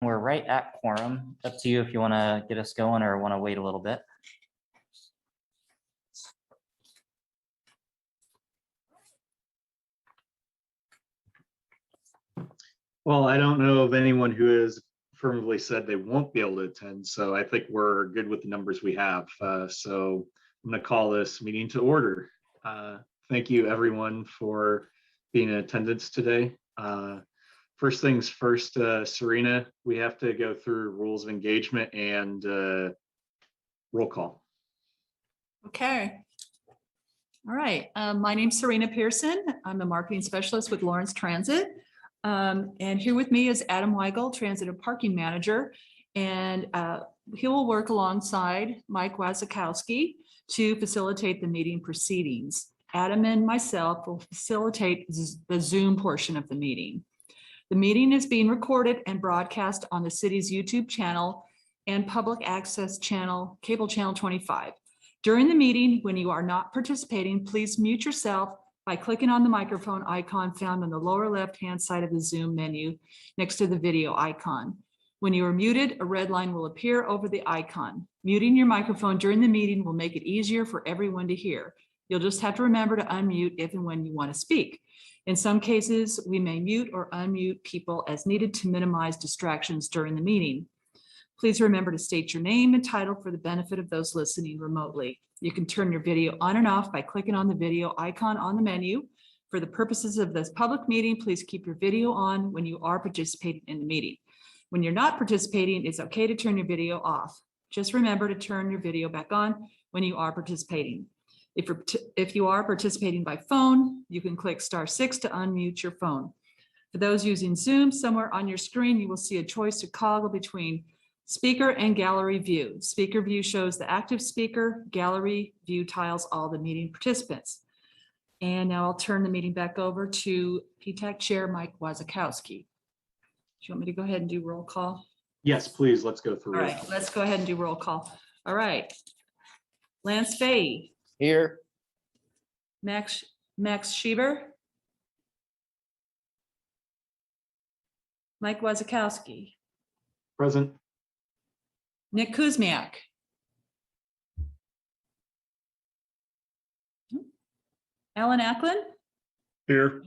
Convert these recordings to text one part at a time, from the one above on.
We're right at quorum. It's up to you if you want to get us going or want to wait a little bit. Well, I don't know of anyone who has affirmatively said they won't be able to attend, so I think we're good with the numbers we have. So I'm going to call this meeting to order. Thank you, everyone, for being in attendance today. First things first, Serena, we have to go through rules of engagement and roll call. Okay. All right. My name's Serena Pearson. I'm a marketing specialist with Lawrence Transit. And here with me is Adam Weigel, Transit and Parking Manager. And he will work alongside Mike Wazakowski to facilitate the meeting proceedings. Adam and myself will facilitate the Zoom portion of the meeting. The meeting is being recorded and broadcast on the city's YouTube channel and public access channel, cable channel 25. During the meeting, when you are not participating, please mute yourself by clicking on the microphone icon found on the lower left-hand side of the Zoom menu next to the video icon. When you are muted, a red line will appear over the icon. Muting your microphone during the meeting will make it easier for everyone to hear. You'll just have to remember to unmute if and when you want to speak. In some cases, we may mute or unmute people as needed to minimize distractions during the meeting. Please remember to state your name and title for the benefit of those listening remotely. You can turn your video on and off by clicking on the video icon on the menu. For the purposes of this public meeting, please keep your video on when you are participating in the meeting. When you're not participating, it's okay to turn your video off. Just remember to turn your video back on when you are participating. If you are participating by phone, you can click *6 to unmute your phone. For those using Zoom, somewhere on your screen, you will see a choice to toggle between speaker and gallery view. Speaker view shows the active speaker. Gallery view tiles all the meeting participants. And now I'll turn the meeting back over to Ptac Chair Mike Wazakowski. Do you want me to go ahead and do roll call? Yes, please, let's go through. All right, let's go ahead and do roll call. All right. Lance Fahey. Here. Max Schieber. Mike Wazakowski. Present. Nick Kuzmiak. Alan Ackland. Here.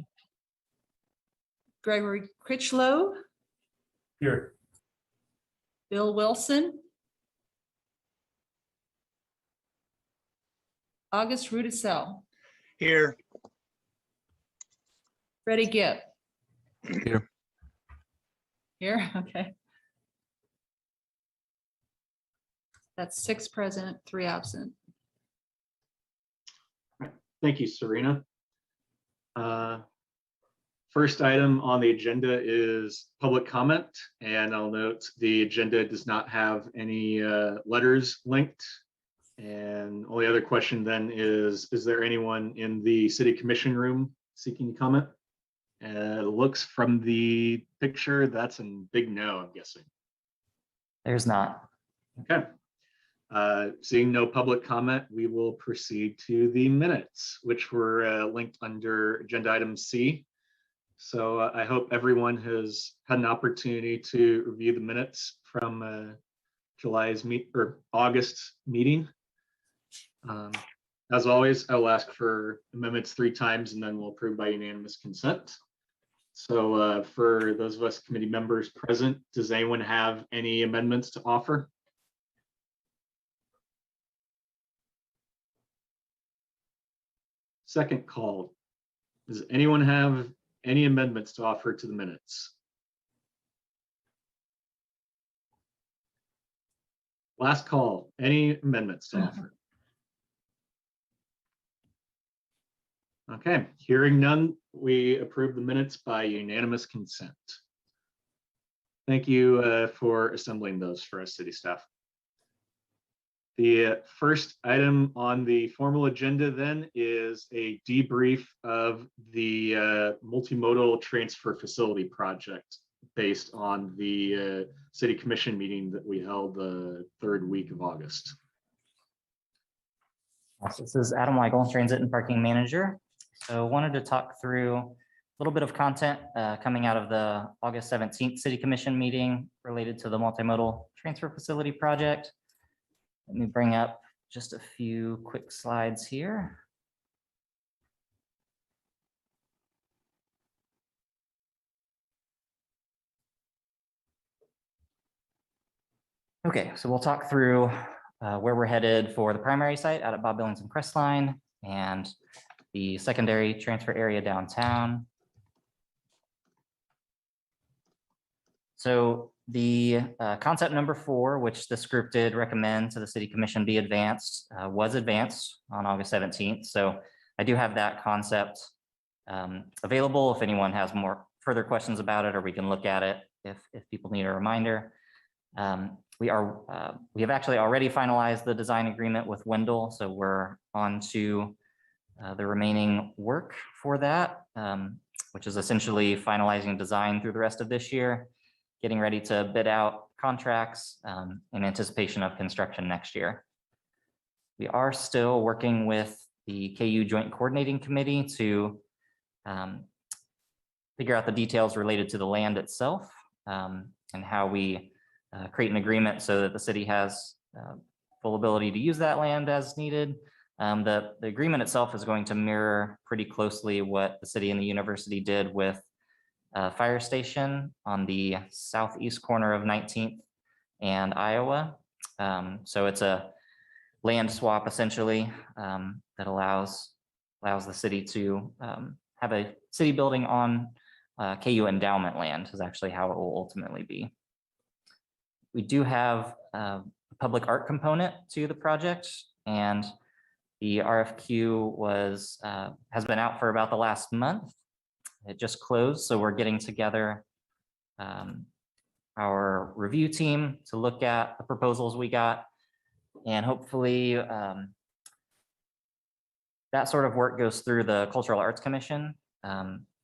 Gregory Critchlow. Here. Bill Wilson. August Rudisell. Here. Freddie Gibb. Here. Here, okay. That's 6 present, 3 absent. Thank you, Serena. First item on the agenda is public comment, and I'll note the agenda does not have any letters linked. And only other question then is there anyone in the city commission room seeking to comment? It looks from the picture, that's a big no, I'm guessing. There's not. Okay. Seeing no public comment, we will proceed to the minutes, which were linked under agenda item C. So I hope everyone has had an opportunity to review the minutes from August meeting. As always, I will ask for amendments 3 times and then we'll approve by unanimous consent. So for those of us committee members present, does anyone have any amendments to offer? Second call. Does anyone have any amendments to offer to the minutes? Last call. Any amendments to offer? Okay, hearing none, we approve the minutes by unanimous consent. Thank you for assembling those for us, city staff. The first item on the formal agenda then is a debrief of the multimodal transfer facility project based on the city commission meeting that we held the 3rd week of August. So this is Adam Weigel, Transit and Parking Manager. So wanted to talk through little bit of content coming out of the August 17th City Commission meeting related to the multimodal transfer facility project. Let me bring up just a few quick slides here. Okay, so we'll talk through where we're headed for the primary site out at Bob Billings and Crestline and the secondary transfer area downtown. So the concept number 4, which this group did recommend to the City Commission be advanced, was advanced on August 17th. So I do have that concept available if anyone has more further questions about it, or we can look at it if people need a reminder. We have actually already finalized the design agreement with Wendell, so we're on to the remaining work for that, which is essentially finalizing design through the rest of this year, getting ready to bid out contracts in anticipation of construction next year. We are still working with the KU Joint Coordinating Committee to figure out the details related to the land itself and how we create an agreement so that the city has full ability to use that land as needed. The agreement itself is going to mirror pretty closely what the city and the university did with fire station on the southeast corner of 19th and Iowa. So it's a land swap essentially that allows the city to have a city building on KU endowment land is actually how it will ultimately be. We do have a public art component to the project, and the RFQ has been out for about the last month. It just closed, so we're getting together our review team to look at the proposals we got, and hopefully that sort of work goes through the Cultural Arts Commission.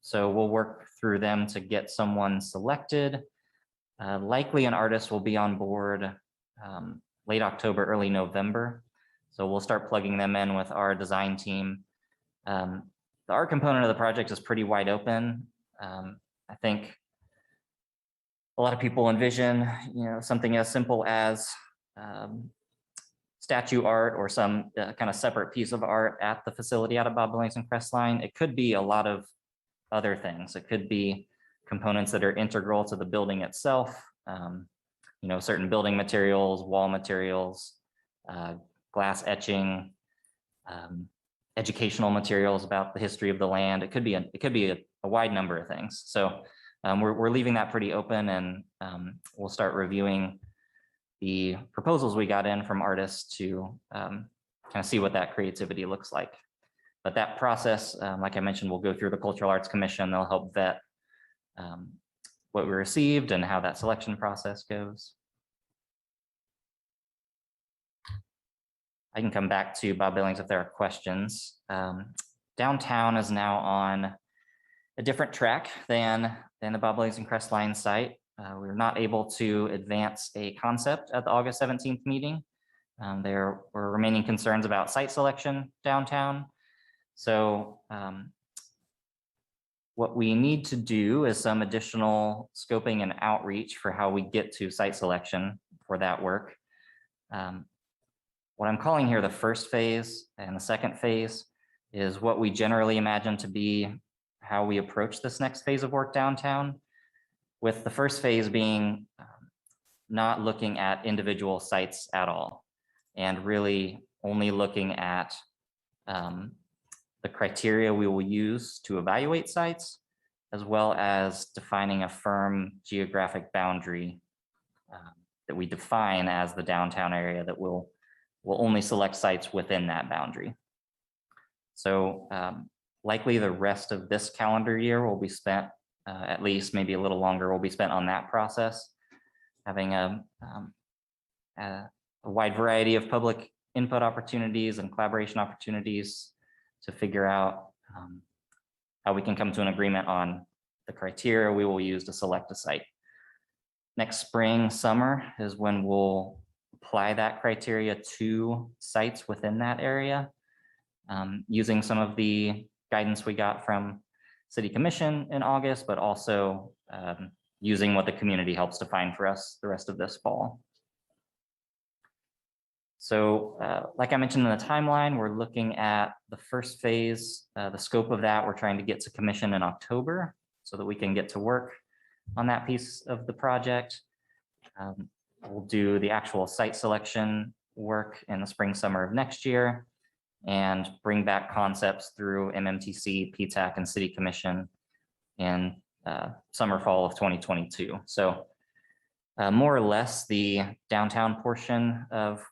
So we'll work through them to get someone selected. Likely an artist will be on board late October, early November. So we'll start plugging them in with our design team. The art component of the project is pretty wide open. I think a lot of people envision, something as simple as statue art or some kind of separate piece of art at the facility out of Bob Billings and Crestline. It could be a lot of other things. It could be components that are integral to the building itself, certain building materials, wall materials, glass etching, educational materials about the history of the land. It could be a wide number of things. So we're leaving that pretty open, and we'll start reviewing the proposals we got in from artists to kind of see what that creativity looks like. But that process, like I mentioned, will go through the Cultural Arts Commission. They'll help vet what we received and how that selection process goes. I can come back to Bob Billings if there are questions. Downtown is now on a different track than the Bob Billings and Crestline site. We were not able to advance a concept at the August 17th meeting. There were remaining concerns about site selection downtown. So what we need to do is some additional scoping and outreach for how we get to site selection for that work. What I'm calling here the first phase, and the second phase is what we generally imagine to be how we approach this next phase of work downtown, with the first phase being not looking at individual sites at all, and really only looking at the criteria we will use to evaluate sites, as well as defining a firm geographic boundary that we define as the downtown area that will only select sites within that boundary. So likely the rest of this calendar year will be spent, at least maybe a little longer, will be spent on that process, having a wide variety of public input opportunities and collaboration opportunities to figure out how we can come to an agreement on the criteria we will use to select a site. Next spring, summer is when we'll apply that criteria to sites within that area, using some of the guidance we got from City Commission in August, but also using what the community helps define for us the rest of this fall. So like I mentioned in the timeline, we're looking at the first phase, the scope of that. We're trying to get to commission in October so that we can get to work on that piece of the project. We'll do the actual site selection work in the spring, summer of next year and bring back concepts through MMTC, Ptac, and City Commission in summer, fall of 2022. So more or less the downtown portion of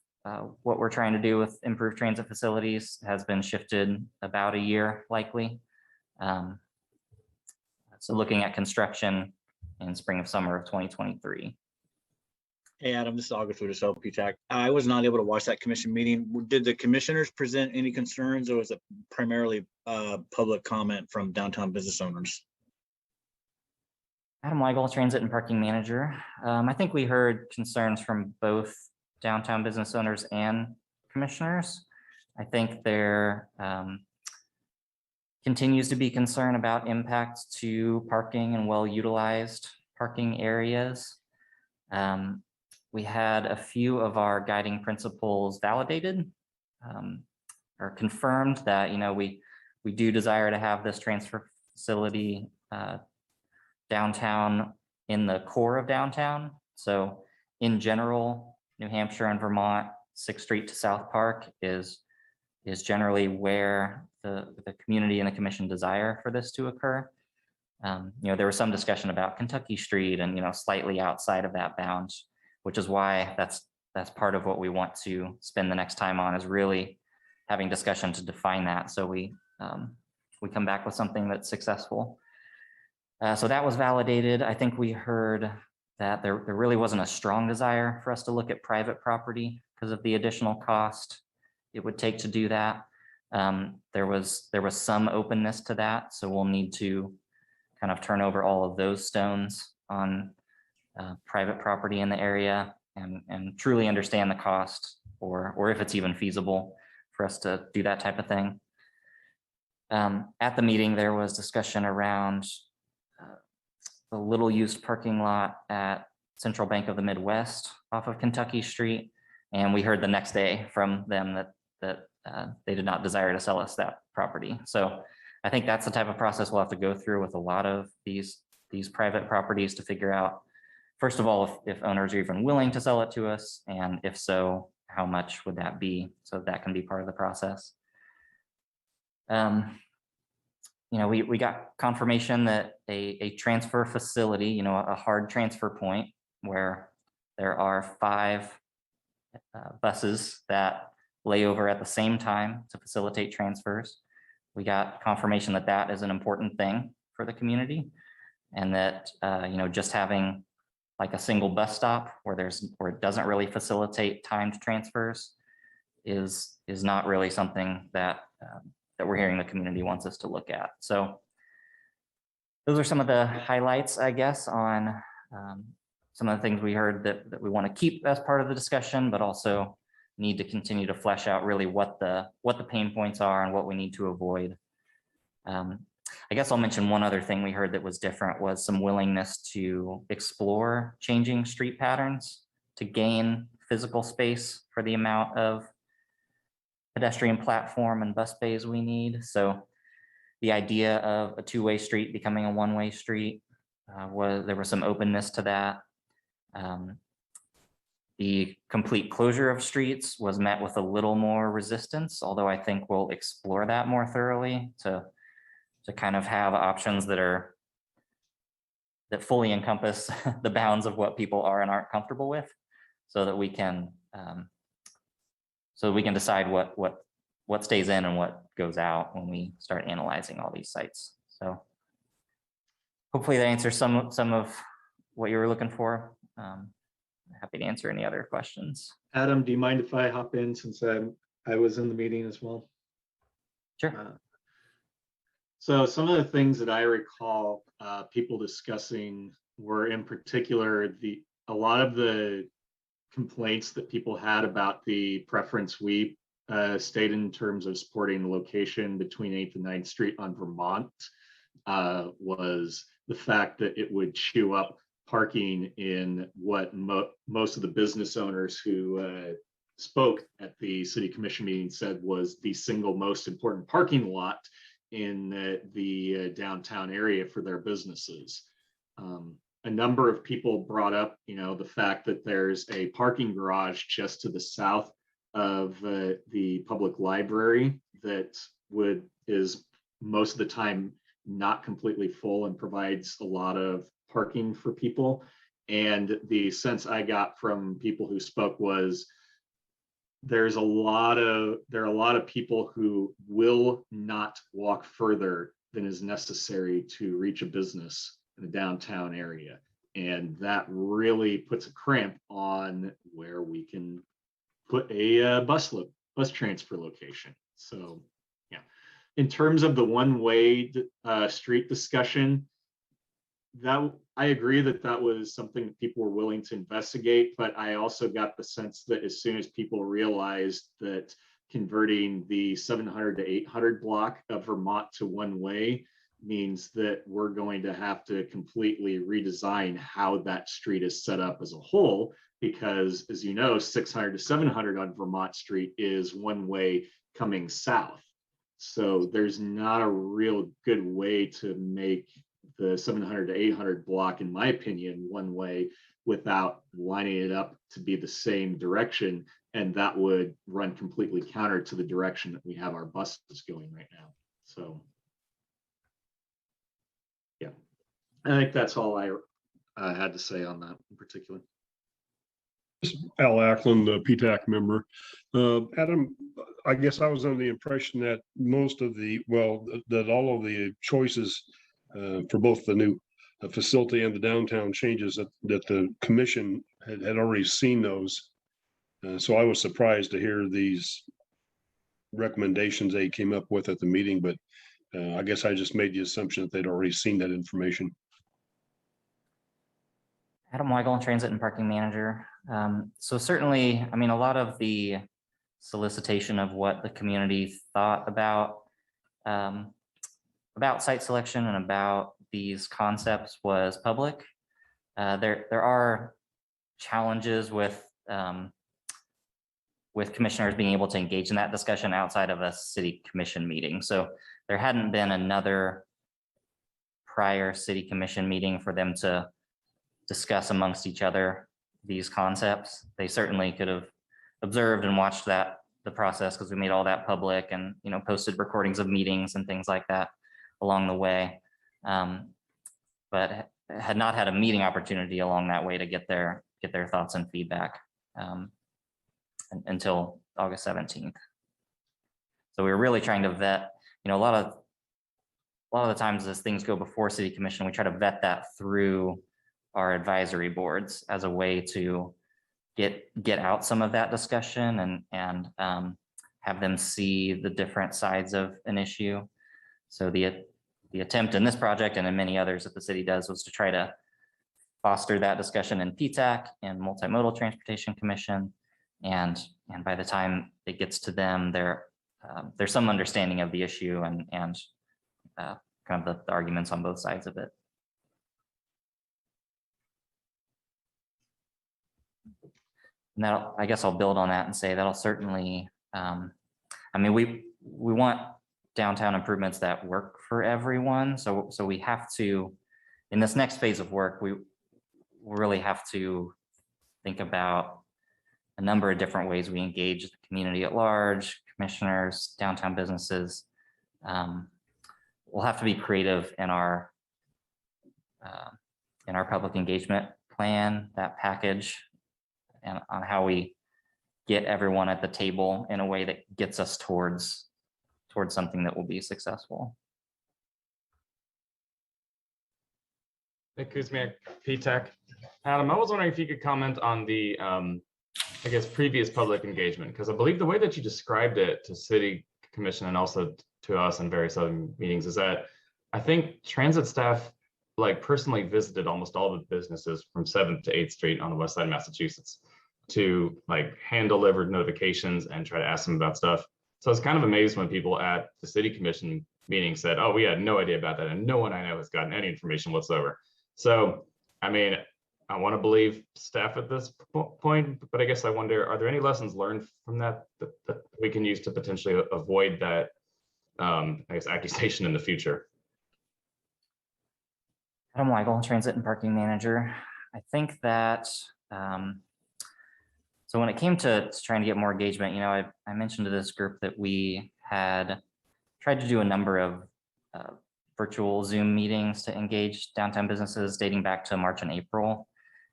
what we're trying to do with improved transit facilities has been shifted about a year likely. So looking at construction in spring of summer of 2023. Hey, Adam, this is August with Ptac. I was not able to watch that commission meeting. Did the commissioners present any concerns, or was it primarily public comment from downtown business owners? Adam Weigel, Transit and Parking Manager. I think we heard concerns from both downtown business owners and commissioners. I think there continues to be concern about impacts to parking and well-utilized parking areas. We had a few of our guiding principles validated or confirmed that, you know, we do desire to have this transfer facility downtown in the core of downtown. So in general, New Hampshire and Vermont, 6th Street to South Park is generally where the community and the commission desire for this to occur. You know, there was some discussion about Kentucky Street and, you know, slightly outside of that bound, which is why that's part of what we want to spend the next time on, is really having discussion to define that. So we come back with something that's successful. So that was validated. I think we heard that there really wasn't a strong desire for us to look at private property because of the additional cost it would take to do that. There was some openness to that. So we'll need to kind of turn over all of those stones on private property in the area and truly understand the cost or if it's even feasible for us to do that type of thing. At the meeting, there was discussion around the little used parking lot at Central Bank of the Midwest off of Kentucky Street. And we heard the next day from them that they did not desire to sell us that property. So I think that's the type of process we'll have to go through with a lot of these private properties to figure out, first of all, if owners are even willing to sell it to us, and if so, how much would that be? So that can be part of the process. You know, we got confirmation that a transfer facility, you know, a hard transfer point where there are 5 buses that lay over at the same time to facilitate transfers. We got confirmation that that is an important thing for the community, and that you know, just having like a single bus stop where it doesn't really facilitate timed transfers is not really something that we're hearing the community wants us to look at. So those are some of the highlights, I guess, on some of the things we heard that we want to keep as part of the discussion, but also need to continue to flesh out really what the pain points are and what we need to avoid. I guess I'll mention one other thing we heard that was different was some willingness to explore changing street patterns to gain physical space for the amount of pedestrian platform and bus bays we need. So the idea of a 2-way street becoming a 1-way street, there was some openness to that. The complete closure of streets was met with a little more resistance, although I think we'll explore that more thoroughly to kind of have options that fully encompass the bounds of what people are and aren't comfortable with, so that we can decide what stays in and what goes out when we start analyzing all these sites. So hopefully that answers some of what you were looking for. Happy to answer any other questions. Adam, do you mind if I hop in, since I was in the meeting as well? Sure. So some of the things that I recall people discussing were, in particular, a lot of the complaints that people had about the preference we stated in terms of supporting the location between 8th and 9th Street on Vermont. was the fact that it would chew up parking in what most of the business owners who spoke at the city commission meeting said was the single most important parking lot in the downtown area for their businesses. A number of people brought up, the fact that there's a parking garage just to the south of the public library that is most of the time not completely full and provides a lot of parking for people. And the sense I got from people who spoke was there are a lot of people who will not walk further than is necessary to reach a business in the downtown area. And that really puts a crimp on where we can put a bus transfer location. So yeah, in terms of the one-way street discussion, that I agree that was something that people were willing to investigate, but I also got the sense that as soon as people realized that converting the 700 to 800 block of Vermont to one-way means that we're going to have to completely redesign how that street is set up as a whole, because as you know, 600 to 700 on Vermont Street is one way coming south. So there's not a real good way to make the 700 to 800 block, in my opinion, one way without lining it up to be the same direction. And that would run completely counter to the direction that we have our buses going right now. So yeah, I think that's all I had to say on that in particular. Al Ackland, the Ptac member. Adam, I guess I was under the impression that that all of the choices for both the new facility and the downtown changes that the commission had already seen those. So I was surprised to hear these recommendations they came up with at the meeting, but I guess I just made the assumption that they'd already seen that information. Adam Weigel, Transit and Parking Manager. So certainly, I mean, a lot of the solicitation of what the community thought about site selection and about these concepts was public. There are challenges with commissioners being able to engage in that discussion outside of a city commission meeting. So there hadn't been another prior city commission meeting for them to discuss amongst each other these concepts. They certainly could have observed and watched the process, because we made all that public and posted recordings of meetings and things like that along the way, but had not had a meeting opportunity along that way to get their thoughts and feedback until August 17th. So we were really trying to vet, a lot of the times as things go before city commission, we try to vet that through our advisory boards as a way to get out some of that discussion and have them see the different sides of an issue. So the attempt in this project and in many others that the city does was to try to foster that discussion in Ptac and Multimodal Transportation Commission. And by the time it gets to them, there's some understanding of the issue and kind of the arguments on both sides of it. And I guess I'll build on that and say that'll certainly, I mean, we want downtown improvements that work for everyone. So we have to, in this next phase of work, we really have to think about a number of different ways we engage the community at large, commissioners, downtown businesses. We'll have to be creative in our public engagement plan, that package, and on how we get everyone at the table in a way that gets us towards something that will be successful. Nick Kuzmiak, Ptac. Adam, I was wondering if you could comment on the, I guess, previous public engagement, because I believe the way that you described it to city commission and also to us in various other meetings is that I think transit staff personally visited almost all the businesses from 7th to 8th Street on the west side of Massachusetts to hand delivered notifications and try to ask them about stuff. So I was kind of amazed when people at the city commission meeting said, oh, we had no idea about that. And no one I know has gotten any information whatsoever. So, I mean, I want to believe staff at this point, but I guess I wonder, are there any lessons learned from that we can use to potentially avoid that, I guess, accusation in the future? Adam Weigel, Transit and Parking Manager. I think that, so when it came to trying to get more engagement, I mentioned to this group that we had tried to do a number of virtual Zoom meetings to engage downtown businesses dating back to March and April,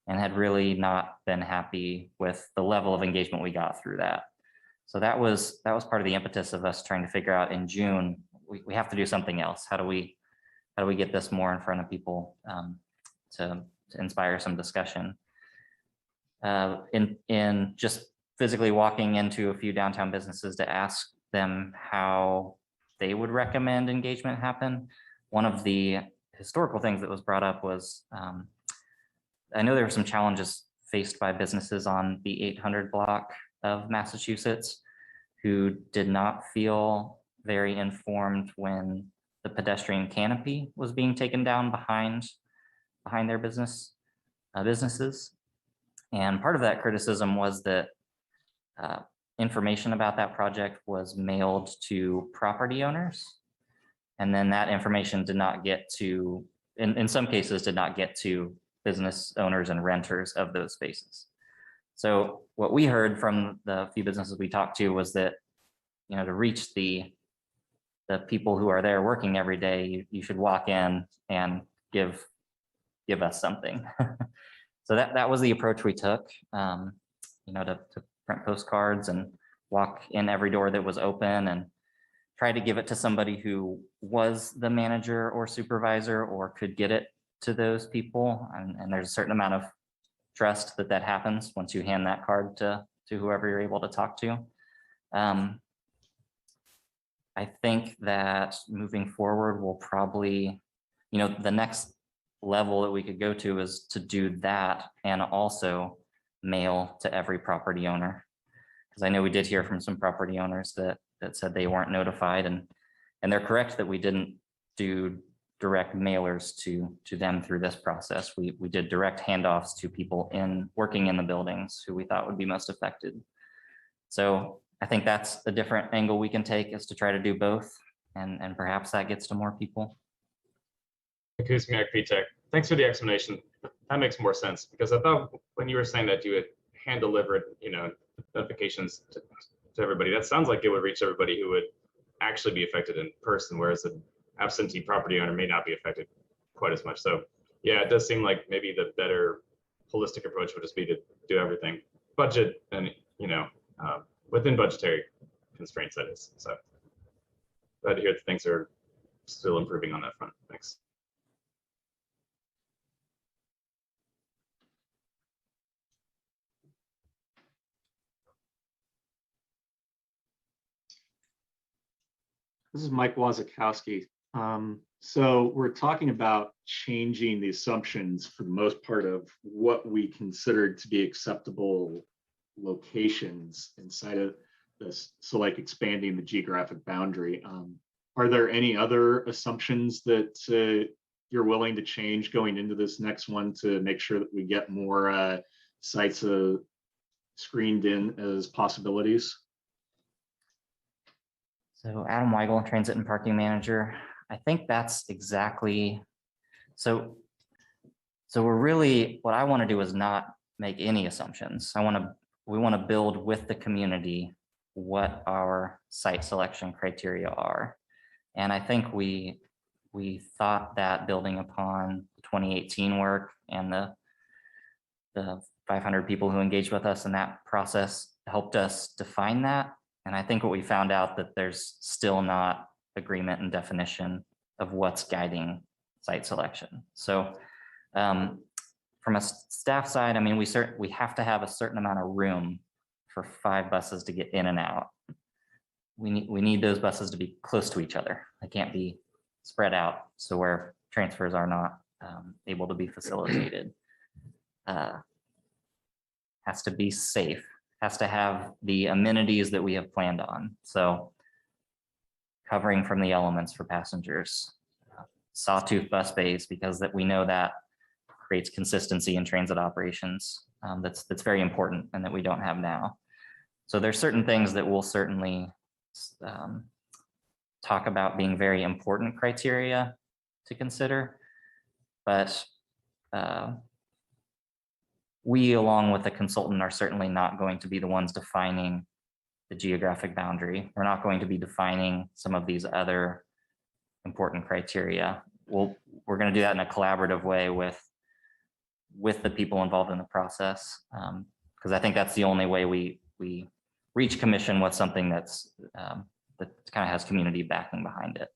and had really not been happy with the level of engagement we got through that. So that was part of the impetus of us trying to figure out in June, we have to do something else. How do we get this more in front of people to inspire some discussion? In just physically walking into a few downtown businesses to ask them how they would recommend engagement happen. One of the historical things that was brought up was, I know there were some challenges faced by businesses on the 800 block of Massachusetts who did not feel very informed when the pedestrian canopy was being taken down behind their businesses. And part of that criticism was that information about that project was mailed to property owners. And then that information did not get to, in some cases, did not get to business owners and renters of those spaces. So what we heard from the few businesses we talked to was that, to reach the people who are there working every day, you should walk in and give us something. So that was the approach we took, to print postcards and walk in every door that was open and try to give it to somebody who was the manager or supervisor or could get it to those people. And there's a certain amount of trust that happens once you hand that card to whoever you're able to talk to. I think that moving forward, we'll probably, the next level that we could go to is to do that and also mail to every property owner. Because I know we did hear from some property owners that said they weren't notified, and they're correct that we didn't do direct mailers to them through this process. We did direct handoffs to people working in the buildings who we thought would be most affected. So I think that's a different angle we can take, is to try to do both, and perhaps that gets to more people. Kuzmiak, Ptac, thanks for the explanation. That makes more sense, because I thought when you were saying that you would hand deliver, notifications to everybody, that sounds like it would reach everybody who would actually be affected in person, whereas an absentee property owner may not be affected quite as much. So yeah, it does seem like maybe the better holistic approach would just be to do everything budget and, within budgetary constraints, that is. So glad to hear that things are still improving on that front. Thanks. This is Mike Wazakowski. So we're talking about changing the assumptions for the most part of what we considered to be acceptable locations inside of this. So like expanding the geographic boundary. Are there any other assumptions that you're willing to change going into this next one to make sure that we get more sites screened in as possibilities? So Adam Weigel, Transit and Parking Manager. I think that's exactly, so we're really, what I want to do is not make any assumptions. We want to build with the community what our site selection criteria are. And I think we thought that building upon the 2018 work and the 500 people who engaged with us in that process helped us define that. And I think what we found out that there's still not agreement and definition of what's guiding site selection. So from a staff side, I mean, we have to have a certain amount of room for 5 buses to get in and out. We need those buses to be close to each other. They can't be spread out, so where transfers are not able to be facilitated. Has to be safe, has to have the amenities that we have planned on. So covering from the elements for passengers, sawtooth bus bays, because that we know that creates consistency in transit operations. That's very important and that we don't have now. So there's certain things that we'll certainly talk about being very important criteria to consider, but we, along with the consultant, are certainly not going to be the ones defining the geographic boundary. We're not going to be defining some of these other important criteria. We're going to do that in a collaborative way with the people involved in the process, because I think that's the only way we reach commission with something that's that kind of has community backing behind it.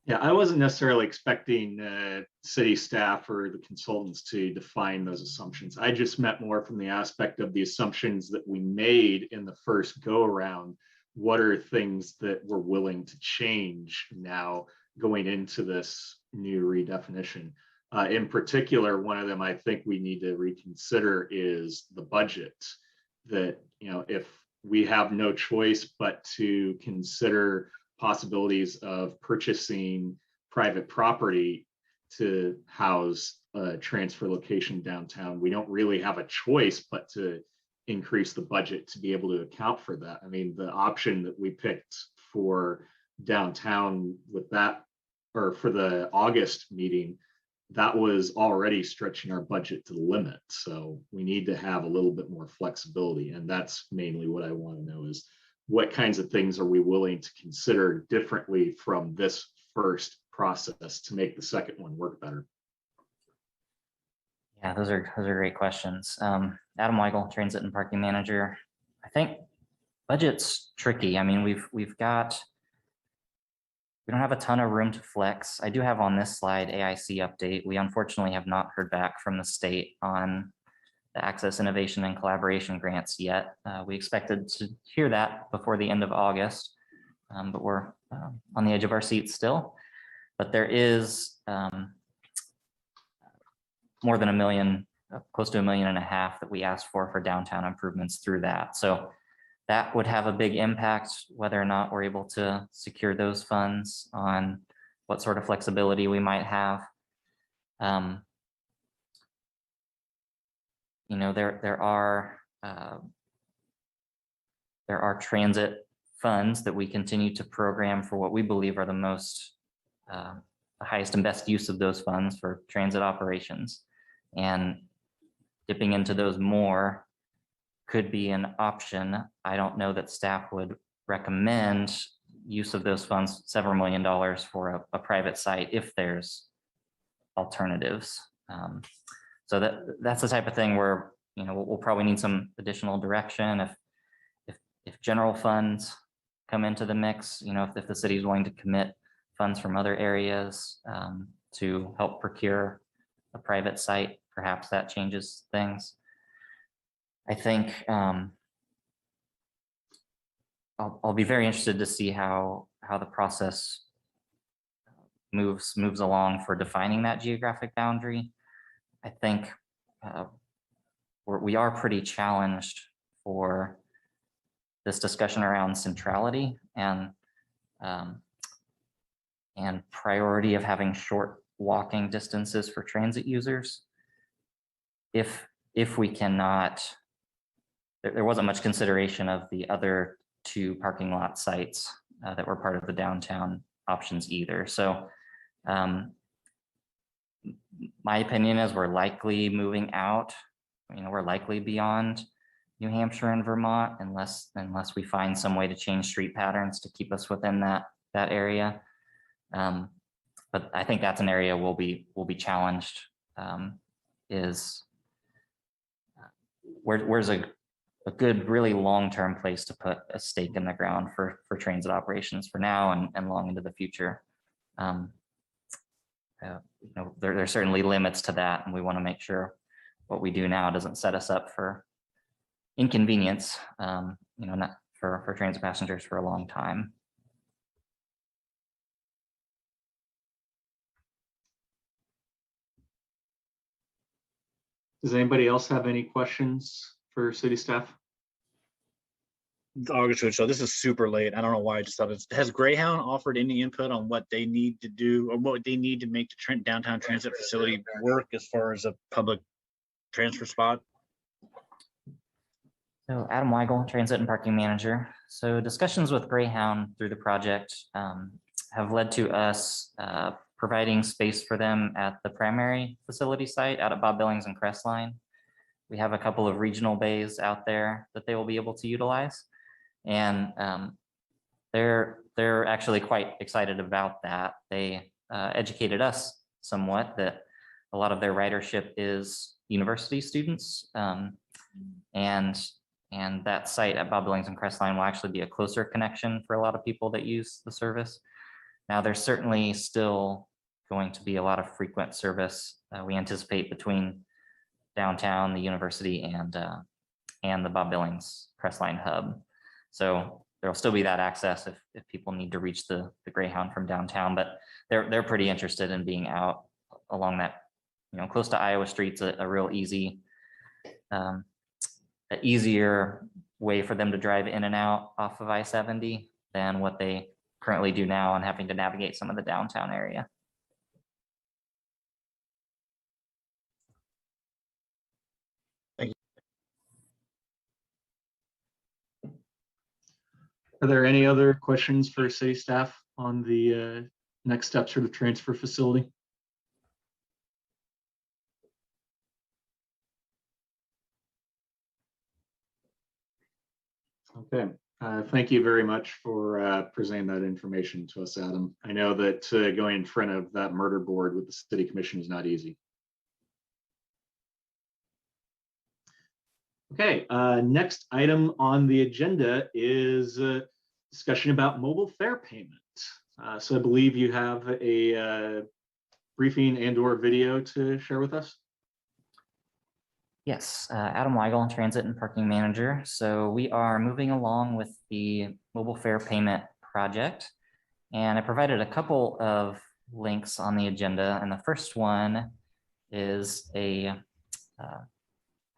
Yeah, I wasn't necessarily expecting city staff or the consultants to define those assumptions. I just meant more from the aspect of the assumptions that we made in the first go around. What are things that we're willing to change now going into this new redefinition? In particular, one of them I think we need to reconsider is the budget. That, you know, if we have no choice but to consider possibilities of purchasing private property to house a transfer location downtown, we don't really have a choice but to increase the budget to be able to account for that. I mean, the option that we picked for downtown with that, or for the August meeting, that was already stretching our budget to the limit. So we need to have a little bit more flexibility. And that's mainly what I want to know is, what kinds of things are we willing to consider differently from this first process to make the second one work better? Yeah, those are great questions. Adam Weigel, Transit and Parking Manager. I think budget's tricky. I mean, we don't have a ton of room to flex. I do have on this slide AIC update. We unfortunately have not heard back from the state on the Access, Innovation, and Collaboration grants yet. We expected to hear that before the end of August, but we're on the edge of our seats still. But there is more than $1 million, close to $1.5 million that we asked for downtown improvements through that. So that would have a big impact whether or not we're able to secure those funds, on what sort of flexibility we might have. You know, there are transit funds that we continue to program for what we believe are the most, the highest and best use of those funds for transit operations. And dipping into those more could be an option. I don't know that staff would recommend use of those funds, several $1 million for a private site, if there's alternatives. So that's the type of thing where, you know, we'll probably need some additional direction if general funds come into the mix. You know, if the city is willing to commit funds from other areas to help procure a private site, perhaps that changes things. I think I'll be very interested to see how the process moves along for defining that geographic boundary. I think we are pretty challenged for this discussion around centrality and priority of having short walking distances for transit users. If we cannot, there wasn't much consideration of the other 2 parking lot sites that were part of the downtown options either. So my opinion is we're likely moving out. You know, we're likely beyond New Hampshire and Vermont unless we find some way to change street patterns to keep us within that area. But I think that's an area we'll be challenged. Is where's a good, really long-term place to put a stake in the ground for transit operations for now and long into the future. You know, there are certainly limits to that, and we want to make sure what we do now doesn't set us up for inconvenience, you know, not for transit passengers for a long time. Does anybody else have any questions for city staff? August, so this is super late. I don't know why I just thought has Greyhound offered any input on what they need to do or what they need to make the downtown transit facility work as far as a public transfer spot? So Adam Weigel, Transit and Parking Manager. So discussions with Greyhound through the project have led to us providing space for them at the primary facility site out at Bob Billings and Crestline. We have a couple of regional bays out there that they will be able to utilize. And they're actually quite excited about that. They educated us somewhat that a lot of their ridership is university students. And that site at Bob Billings and Crestline will actually be a closer connection for a lot of people that use the service. Now, there's certainly still going to be a lot of frequent service we anticipate between downtown, the university, and the Bob Billings Crestline hub. So there'll still be that access if people need to reach the Greyhound from downtown, but they're pretty interested in being out along that, close to Iowa Street's a real easy, easier way for them to drive in and out off of I-70 than what they currently do now and having to navigate some of the downtown area. Are there any other questions for city staff on the next steps for the transfer facility? Okay, thank you very much for presenting that information to us, Adam. I know that going in front of that murder board with the city commission is not easy. Okay, next item on the agenda is discussion about mobile fare payment. So I believe you have a briefing and/or video to share with us. Yes, Adam Weigel, Transit and Parking Manager. So we are moving along with the mobile fare payment project. And I provided a couple of links on the agenda. And the first one is a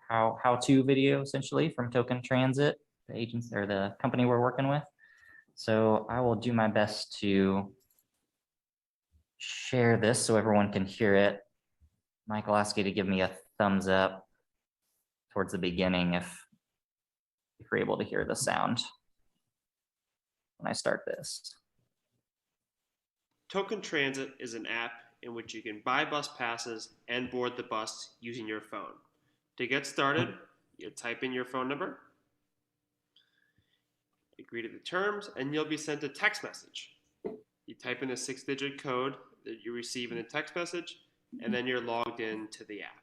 how-to video, essentially, from Token Transit, the agency or the company we're working with. So I will do my best to share this so everyone can hear it. Mike, I'll ask you to give me a thumbs up towards the beginning if you're able to hear the sound when I start this. Token Transit is an app in which you can buy bus passes and board the bus using your phone. To get started, you type in your phone number, agree to the terms, and you'll be sent a text message. You type in a 6-digit code that you receive in the text message, and then you're logged into the app.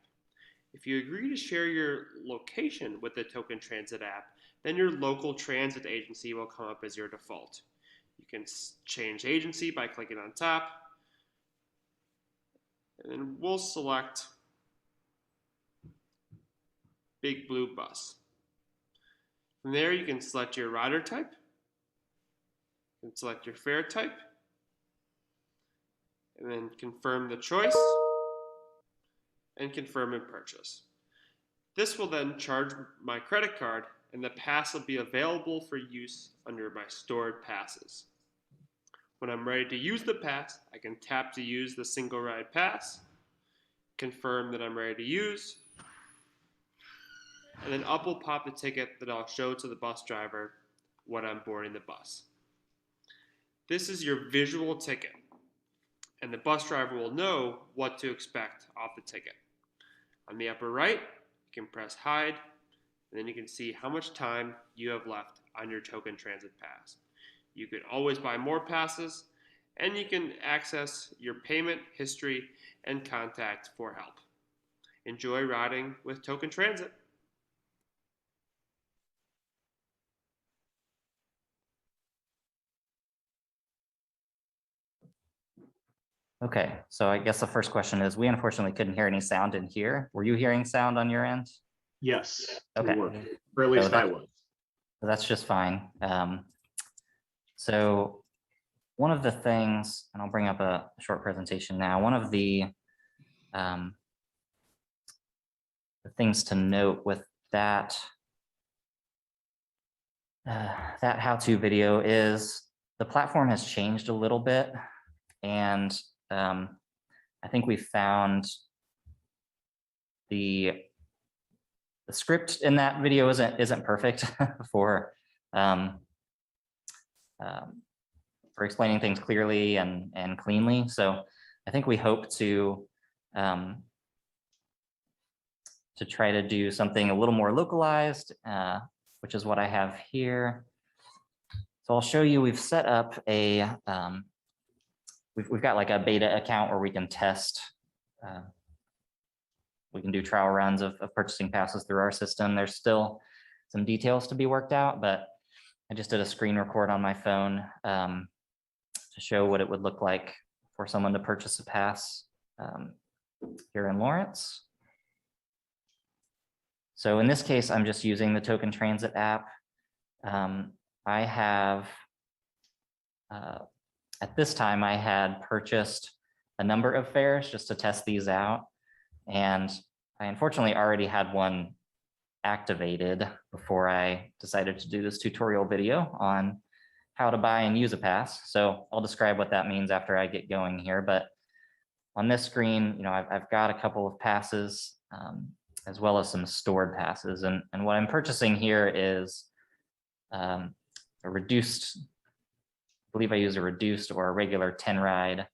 If you agree to share your location with the Token Transit app, then your local transit agency will come up as your default. You can change agency by clicking on top, and then we'll select Big Blue Bus. From there, you can select your rider type, you can select your fare type, and then confirm the choice, and confirm and purchase. This will then charge my credit card, and the pass will be available for use under my stored passes. When I'm ready to use the pass, I can tap to use the single ride pass, confirm that I'm ready to use, and then up will pop the ticket that I'll show to the bus driver when I'm boarding the bus. This is your visual ticket, and the bus driver will know what to expect off the ticket. On the upper right, you can press hide, and then you can see how much time you have left on your Token Transit pass. You can always buy more passes, and you can access your payment history and contact for help. Enjoy riding with Token Transit. Okay, so I guess the first question is, we unfortunately couldn't hear any sound in here. Were you hearing sound on your end? Yes, Okay. we were, or at least So I was. That's just fine. So one of the things, and I'll bring up a short presentation now, one of the things to note with that that how-to video is the platform has changed a little bit, and I think we found the script in that video isn't perfect for explaining things clearly and cleanly. So I think we hope to try to do something a little more localized, which is what I have here. So I'll show you, we've set up a, we've got like a beta account where we can test, we can do trial runs of purchasing passes through our system. There's still some details to be worked out, but I just did a screen record on my phone to show what it would look like for someone to purchase a pass here in Lawrence. So in this case, I'm just using the Token Transit app. I have, at this time, I had purchased a number of fares just to test these out. And I unfortunately already had one activated before I decided to do this tutorial video on how to buy and use a pass. So I'll describe what that means after I get going here. But on this screen, you know, I've got a couple of passes, as well as some stored passes. And what I'm purchasing here is a reduced, I believe I use a reduced or a regular 10 ride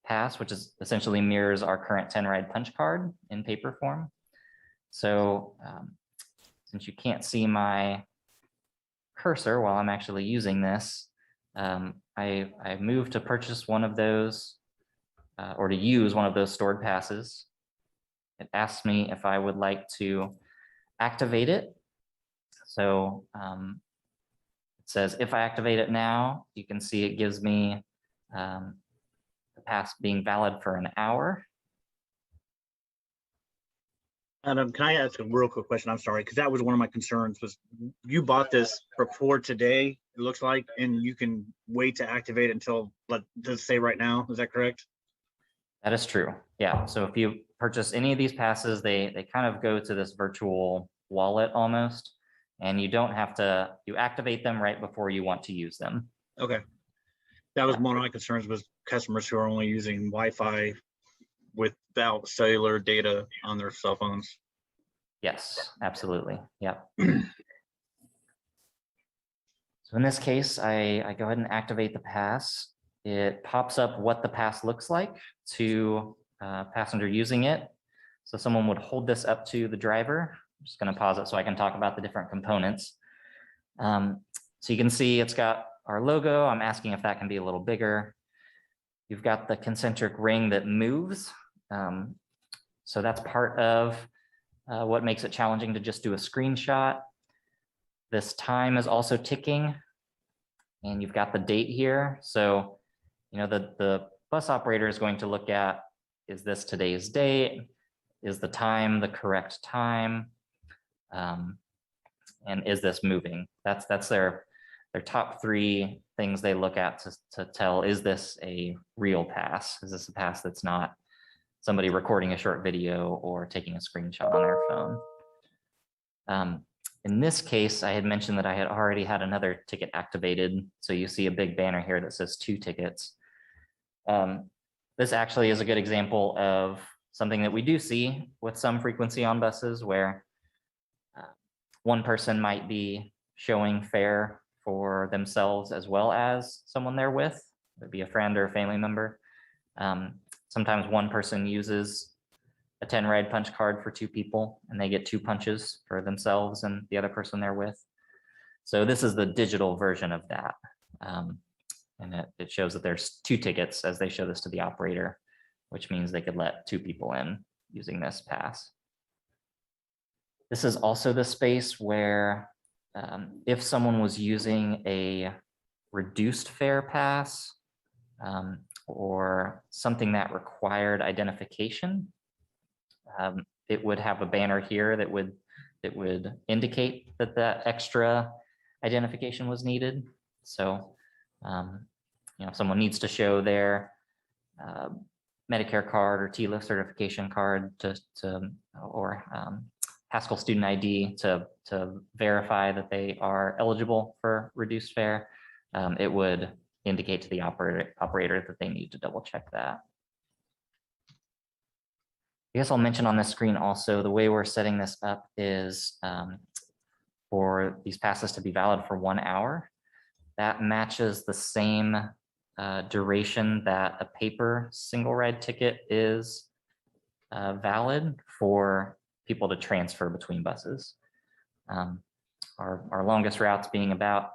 pass, which is essentially mirrors our current 10 ride punch card in paper form. So since you can't see my cursor while I'm actually using this, I moved to purchase one of those or to use one of those stored passes. It asks me if I would like to activate it. So it says if I activate it now, you can see it gives me the pass being valid for an hour. Adam, can I ask a real quick question? I'm sorry, because that was one of my concerns was you bought this before today, it looks like, and you can wait to activate it until, does it say right now? Is that correct? That is true. Yeah. So if you purchase any of these passes, they kind of go to this virtual wallet almost, and you don't have to, you activate them right before you want to use them. Okay. That was one of my concerns was customers who are only using Wi-Fi without cellular data on their cell phones. Yes, absolutely. Yeah. So in this case, I go ahead and activate the pass. It pops up what the pass looks like to a passenger using it. So someone would hold this up to the driver. I'm just going to pause it so I can talk about the different components. So you can see it's got our logo. I'm asking if that can be a little bigger. You've got the concentric ring that moves. So that's part of what makes it challenging to just do a screenshot. This time is also ticking, and you've got the date here. So, you know, the bus operator is going to look at, is this today's date? Is the time the correct time? And is this moving? That's their top three things they look at to tell, is this a real pass? Is this a pass that's not somebody recording a short video or taking a screenshot on their phone? In this case, I had mentioned that I had already had another ticket activated. So you see a big banner here that says 2 tickets. This actually is a good example of something that we do see with some frequency on buses where one person might be showing fare for themselves as well as someone they're with. It'd be a friend or a family member. Sometimes one person uses a 10 ride punch card for 2 people and they get 2 punches for themselves and the other person they're with. So this is the digital version of that. And it shows that there's 2 tickets as they show this to the operator, which means they could let 2 people in using this pass. This is also the space where if someone was using a reduced fare pass or something that required identification, it would have a banner here that would indicate that that extra identification was needed. So, you know, if someone needs to show their Medicare card or TLIF certification card or Haskell student ID to verify that they are eligible for reduced fare, it would indicate to the operator that they need to double check that. I guess I'll mention on this screen also, the way we're setting this up is for these passes to be valid for 1 hour. That matches the same duration that a paper single ride ticket is valid for people to transfer between buses. Our longest routes being about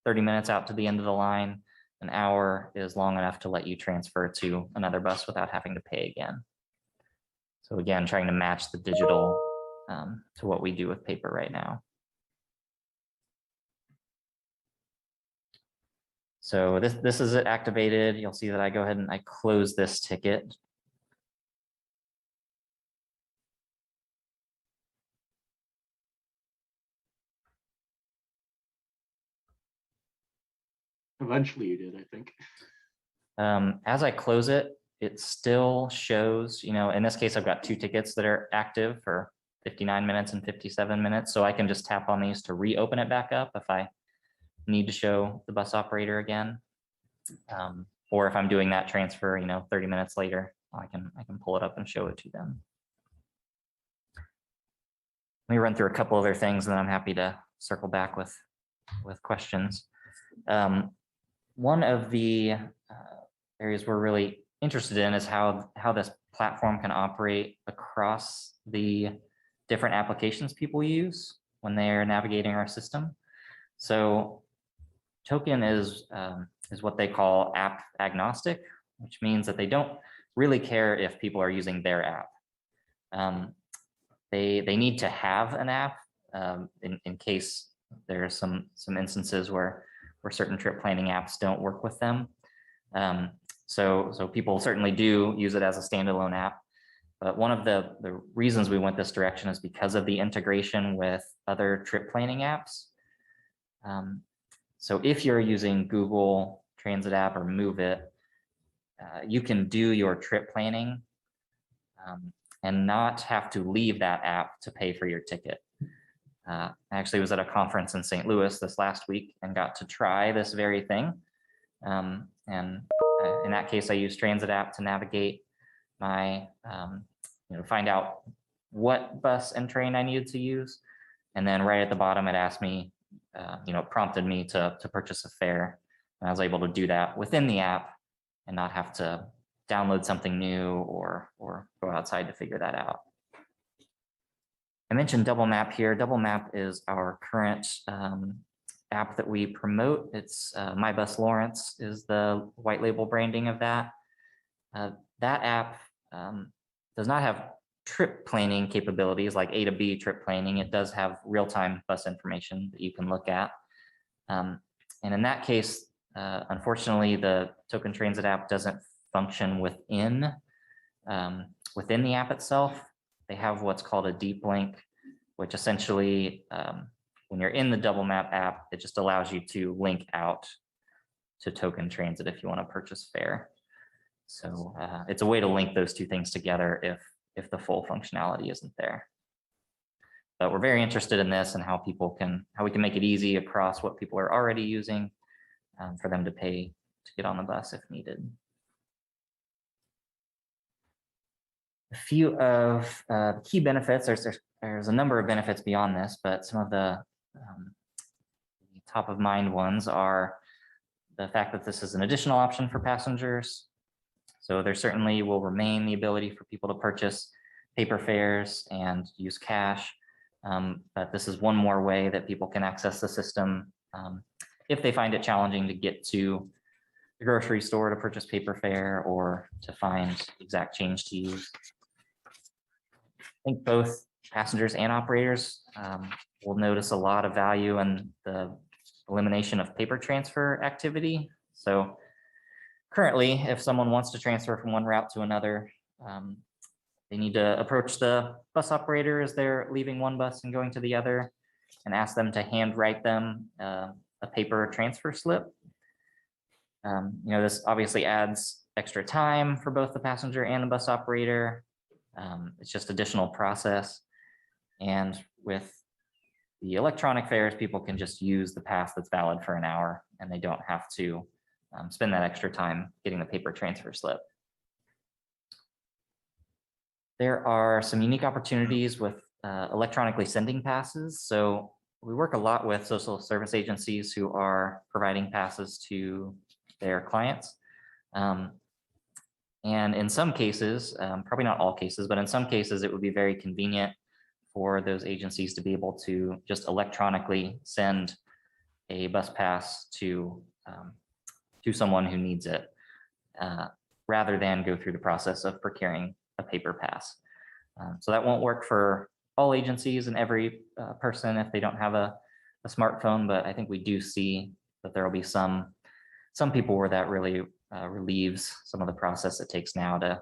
30 minutes out to the end of the line. An hour is long enough to let you transfer to another bus without having to pay again. So again, trying to match the digital to what we do with paper right now. So this is it activated. You'll see that I go ahead and I close this ticket. Eventually you did, I think. As I close it, it still shows, in this case, I've got 2 tickets that are active for 59 minutes and 57 minutes. So I can just tap on these to reopen it back up if I need to show the bus operator again. Or if I'm doing that transfer, 30 minutes later, I can pull it up and show it to them. Let me run through a couple other things, and then I'm happy to circle back with questions. One of the areas we're really interested in is how this platform can operate across the different applications people use when they are navigating our system. So Token is what they call app agnostic, which means that they don't really care if people are using their app. They need to have an app in case there are some instances where certain trip planning apps don't work with them. So people certainly do use it as a standalone app. But one of the reasons we went this direction is because of the integration with other trip planning apps. So if you're using Google Transit app or Move It, you can do your trip planning and not have to leave that app to pay for your ticket. I actually was at a conference in St. Louis this last week and got to try this very thing. And in that case, I used Transit app to navigate my, find out what bus and train I needed to use. And then right at the bottom, it asked me, prompted me to purchase a fare. And I was able to do that within the app and not have to download something new or go outside to figure that out. I mentioned Double Map here. Double Map is our current app that we promote. It's My Bus Lawrence is the white label branding of that. That app does not have trip planning capabilities like A to B trip planning. It does have real-time bus information that you can look at. And in that case, unfortunately, the Token Transit app doesn't function within the app itself. They have what's called a deep link, which essentially, when you're in the Double Map app, it just allows you to link out to Token Transit if you want to purchase fare. So it's a way to link those two things together if the full functionality isn't there. But we're very interested in this and how we can make it easy across what people are already using for them to pay to get on the bus if needed. A few of key benefits, there's a number of benefits beyond this, but some of the top of mind ones are the fact that this is an additional option for passengers. So there certainly will remain the ability for people to purchase paper fares and use cash. But this is one more way that people can access the system if they find it challenging to get to the grocery store to purchase paper fare or to find exact change to use. I think both passengers and operators will notice a lot of value in the elimination of paper transfer activity. So currently, if someone wants to transfer from one route to another, they need to approach the bus operator as they're leaving one bus and going to the other and ask them to handwrite them a paper transfer slip. This obviously adds extra time for both the passenger and the bus operator. It's just additional process. And with the electronic fares, people can just use the pass that's valid for an hour, and they don't have to spend that extra time getting the paper transfer slip. There are some unique opportunities with electronically sending passes. So we work a lot with social service agencies who are providing passes to their clients. And in some cases, probably not all cases, but in some cases, it would be very convenient for those agencies to be able to just electronically send a bus pass to someone who needs it, rather than go through the process of procuring a paper pass. So that won't work for all agencies and every person if they don't have a smartphone, but I think we do see that there will be some people where that really relieves some of the process it takes now to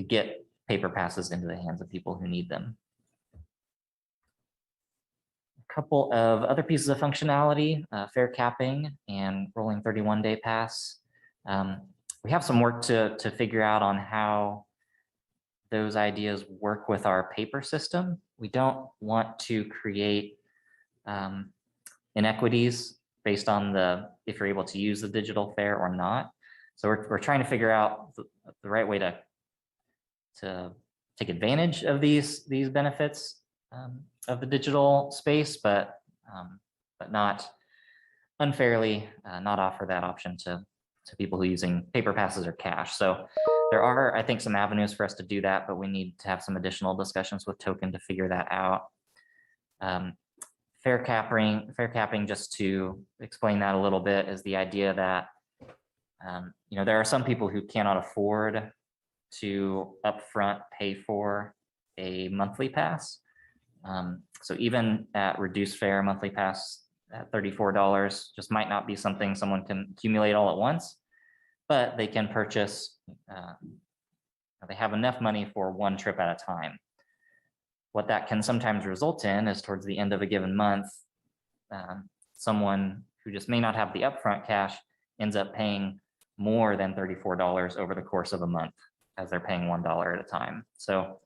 get paper passes into the hands of people who need them. A couple of other pieces of functionality, fare capping and rolling 31-day pass. We have some work to figure out on how those ideas work with our paper system. We don't want to create inequities based on if you're able to use the digital fare or not. So we're trying to figure out the right way to take advantage of these benefits of the digital space, but not unfairly not offer that option to people who are using paper passes or cash. So there are, I think, some avenues for us to do that, but we need to have some additional discussions with Token to figure that out. Fare capping, just to explain that a little bit, is the idea that there are some people who cannot afford to upfront pay for a monthly pass. So even at reduced fare, monthly pass at $34 just might not be something someone can accumulate all at once, but they can purchase, they have enough money for one trip at a time. What that can sometimes result in is towards the end of a given month, someone who just may not have the upfront cash ends up paying more than $34 over the course of a month, as they're paying $1 at a time. So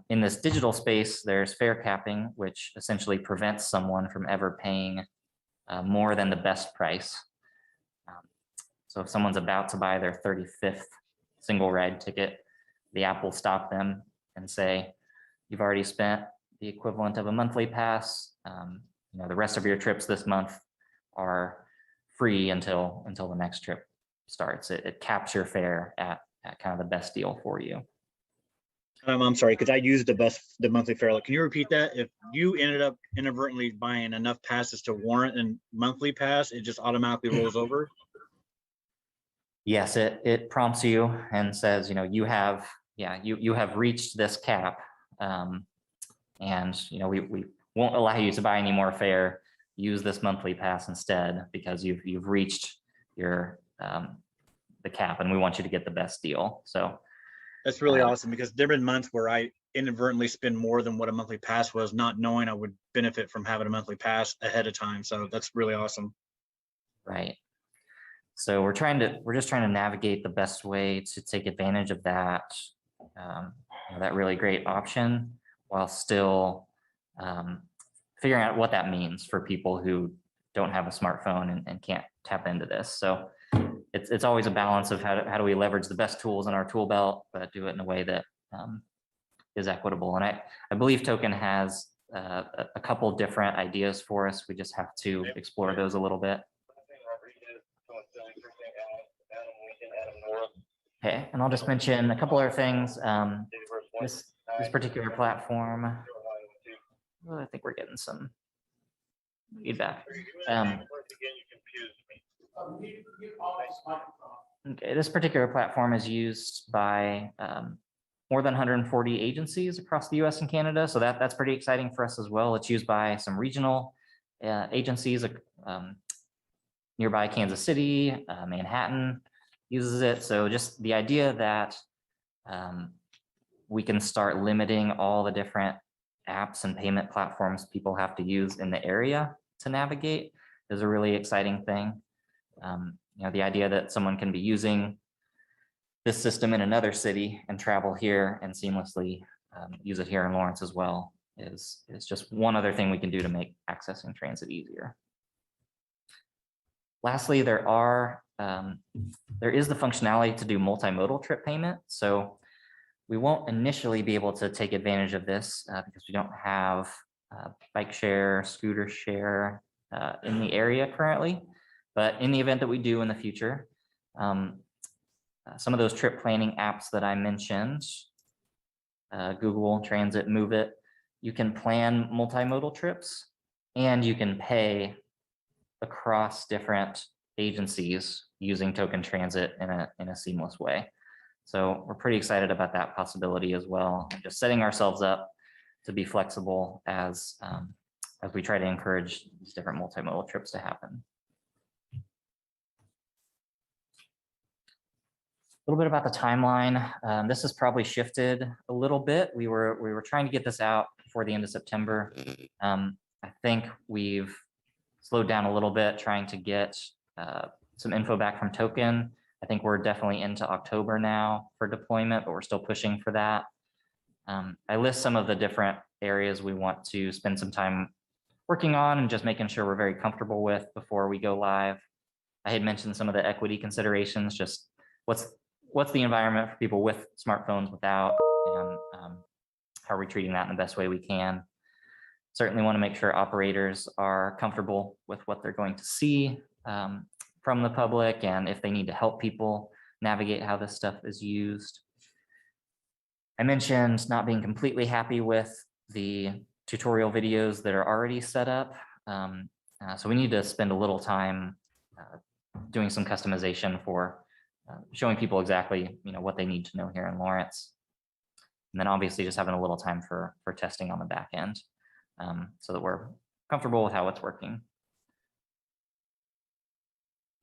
in this digital space, there's fare capping, which essentially prevents someone from ever paying more than the best price. So if someone's about to buy their 35th single ride ticket, the app will stop them and say, you've already spent the equivalent of a monthly pass. The rest of your trips this month are free until the next trip starts. It caps your fare at kind of the best deal for you. I'm sorry, because I used the monthly fare. Can you repeat that? If you ended up inadvertently buying enough passes to warrant a monthly pass, it just automatically rolls over? Yes, it prompts you and says, you have reached this cap, and we won't allow you to buy any more fare. Use this monthly pass instead, because you've reached your the cap, and we want you to get the best deal. So that's really awesome, because there have been months where I inadvertently spend more than what a monthly pass was, not knowing I would benefit from having a monthly pass ahead of time. So that's really awesome. Right. So we're just trying to navigate the best way to take advantage of that, that really great option, while still figuring out what that means for people who don't have a smartphone and can't tap into this. So it's always a balance of how do we leverage the best tools in our tool belt, but do it in a way that is equitable. And I believe Token has a couple different ideas for us. We just have to explore those a little bit. Okay, and I'll just mention a couple other things. This particular platform, I think we're getting some feedback. Okay, this particular platform is used by more than 140 agencies across the US and Canada. So that's pretty exciting for us as well. It's used by some regional agencies nearby Kansas City, Manhattan uses it. So just the idea that we can start limiting all the different apps and payment platforms people have to use in the area to navigate is a really exciting thing. The idea that someone can be using this system in another city and travel here and seamlessly use it here in Lawrence as well is just one other thing we can do to make accessing transit easier. Lastly, there is the functionality to do multimodal trip payment. So we won't initially be able to take advantage of this because we don't have bike share, scooter share in the area currently. But in the event that we do in the future, some of those trip planning apps that I mentioned, Google Transit, Move It, you can plan multimodal trips and you can pay across different agencies using token transit in a seamless way. So we're pretty excited about that possibility as well, and just setting ourselves up to be flexible as we try to encourage these different multimodal trips to happen. A little bit about the timeline. This has probably shifted a little bit. We were trying to get this out before the end of September. I think we've slowed down a little bit trying to get some info back from Token. I think we're definitely into October now for deployment, but we're still pushing for that. I list some of the different areas we want to spend some time working on and just making sure we're very comfortable with before we go live. I had mentioned some of the equity considerations, just what's the environment for people with smartphones, without, and how are we treating that in the best way we can. Certainly want to make sure operators are comfortable with what they're going to see from the public, and if they need to help people navigate how this stuff is used. I mentioned not being completely happy with the tutorial videos that are already set up. So we need to spend a little time doing some customization for showing people exactly what they need to know here in Lawrence. And then obviously just having a little time for testing on the back end so that we're comfortable with how it's working.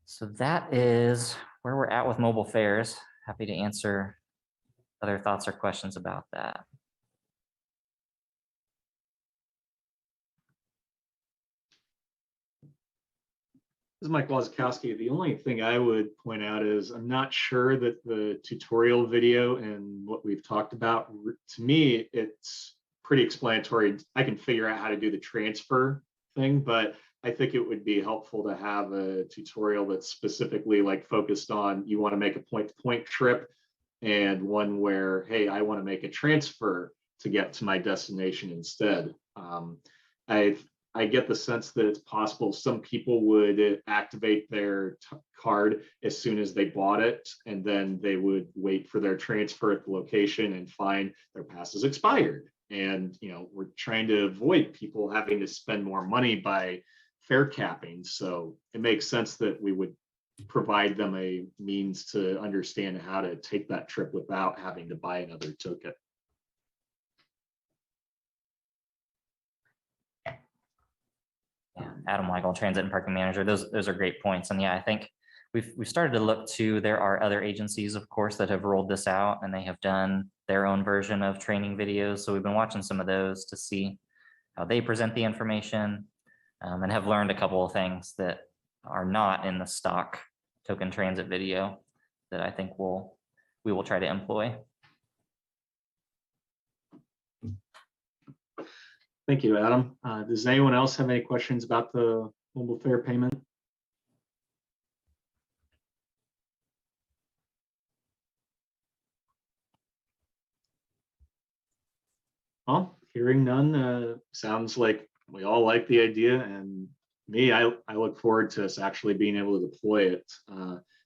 So that is where we're at with mobile fares. Happy to answer other thoughts or questions about that. This is Mike Wazakowski. The only thing I would point out is I'm not sure that the tutorial video and what we've talked about, to me, it's pretty explanatory. I can figure out how to do the transfer thing, but I think it would be helpful to have a tutorial that's specifically like focused on, you want to make a point-to-point trip, and one where, hey, I want to make a transfer to get to my destination instead. I get the sense that it's possible some people would activate their card as soon as they bought it, and then they would wait for their transfer at the location and find their pass is expired. And we're trying to avoid people having to spend more money by fare capping. So it makes sense that we would provide them a means to understand how to take that trip without having to buy another token. Yeah, Adam Weigel, Transit and Parking Manager. Those are great points. And yeah, I think we've started to look to, there are other agencies, of course, that have rolled this out, and they have done their own version of training videos. So we've been watching some of those to see how they present the information, and have learned a couple of things that are not in the stock token transit video that I think we will try to employ. Thank you, Adam. Does anyone else have any questions about the mobile fare payment? Well, hearing none, sounds like we all like the idea, and I look forward to us actually being able to deploy it.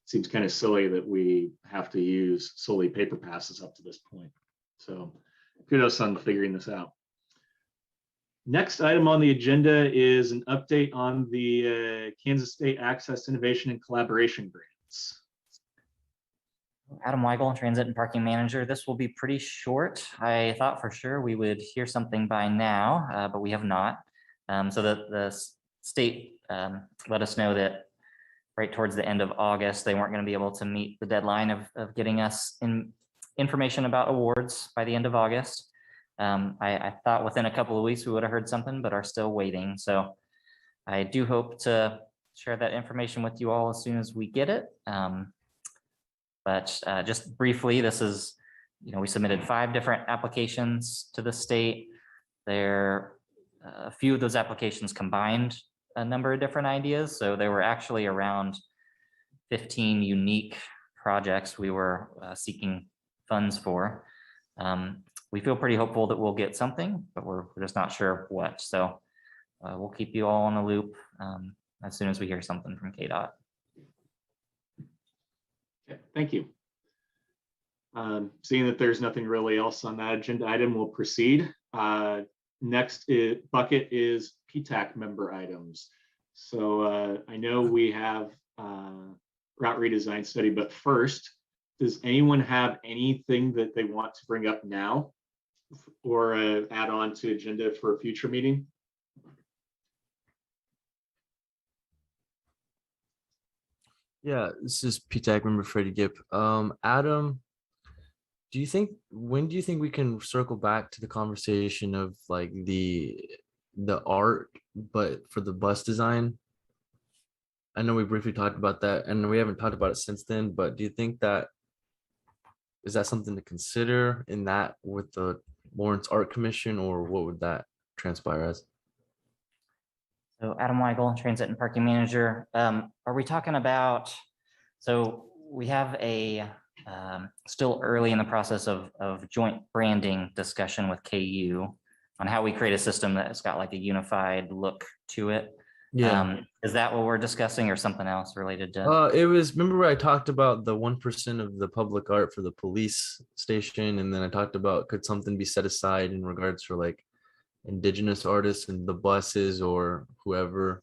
Seems kind of silly that we have to use solely paper passes up to this point. So kudos on figuring this out. Next item on the agenda is an update on the Kansas State Access Innovation and Collaboration Grants. Adam Weigel, Transit and Parking Manager. This will be pretty short. I thought for sure we would hear something by now, but we have not. So the state let us know that right towards the end of August, they weren't going to be able to meet the deadline of getting us information about awards by the end of August. I thought within a couple of weeks we would have heard something, but are still waiting. So I do hope to share that information with you all as soon as we get it. But just briefly, this is, we submitted 5 different applications to the state. There, a few of those applications combined a number of different ideas. So there were actually around 15 unique projects we were seeking funds for. We feel pretty hopeful that we'll get something, but we're just not sure what. So we'll keep you all in the loop as soon as we hear something from KDOT. Okay, thank you. Seeing that there's nothing really else on that agenda item, we'll proceed. Next bucket is Ptac member items. So I know we have route redesign study, but first, does anyone have anything that they want to bring up now or add on to agenda for a future meeting? Yeah, this is Ptac member Freddie Gipp. Adam, when do you think we can circle back to the conversation of like the art, but for the bus design? I know we briefly talked about that and we haven't talked about it since then, but do you think is that something to consider in that with the Lawrence Art Commission, or what would that transpire as? So Adam Weigel, Transit and Parking Manager. Are we talking about, so we have a still early in the process of joint branding discussion with KU on how we create a system that's got like a unified look to it. Yeah. Is that what we're discussing or something else related to? It was, remember I talked about the 1% of the public art for the police station, and then I talked about could something be set aside in regards for like indigenous artists and the buses or whoever,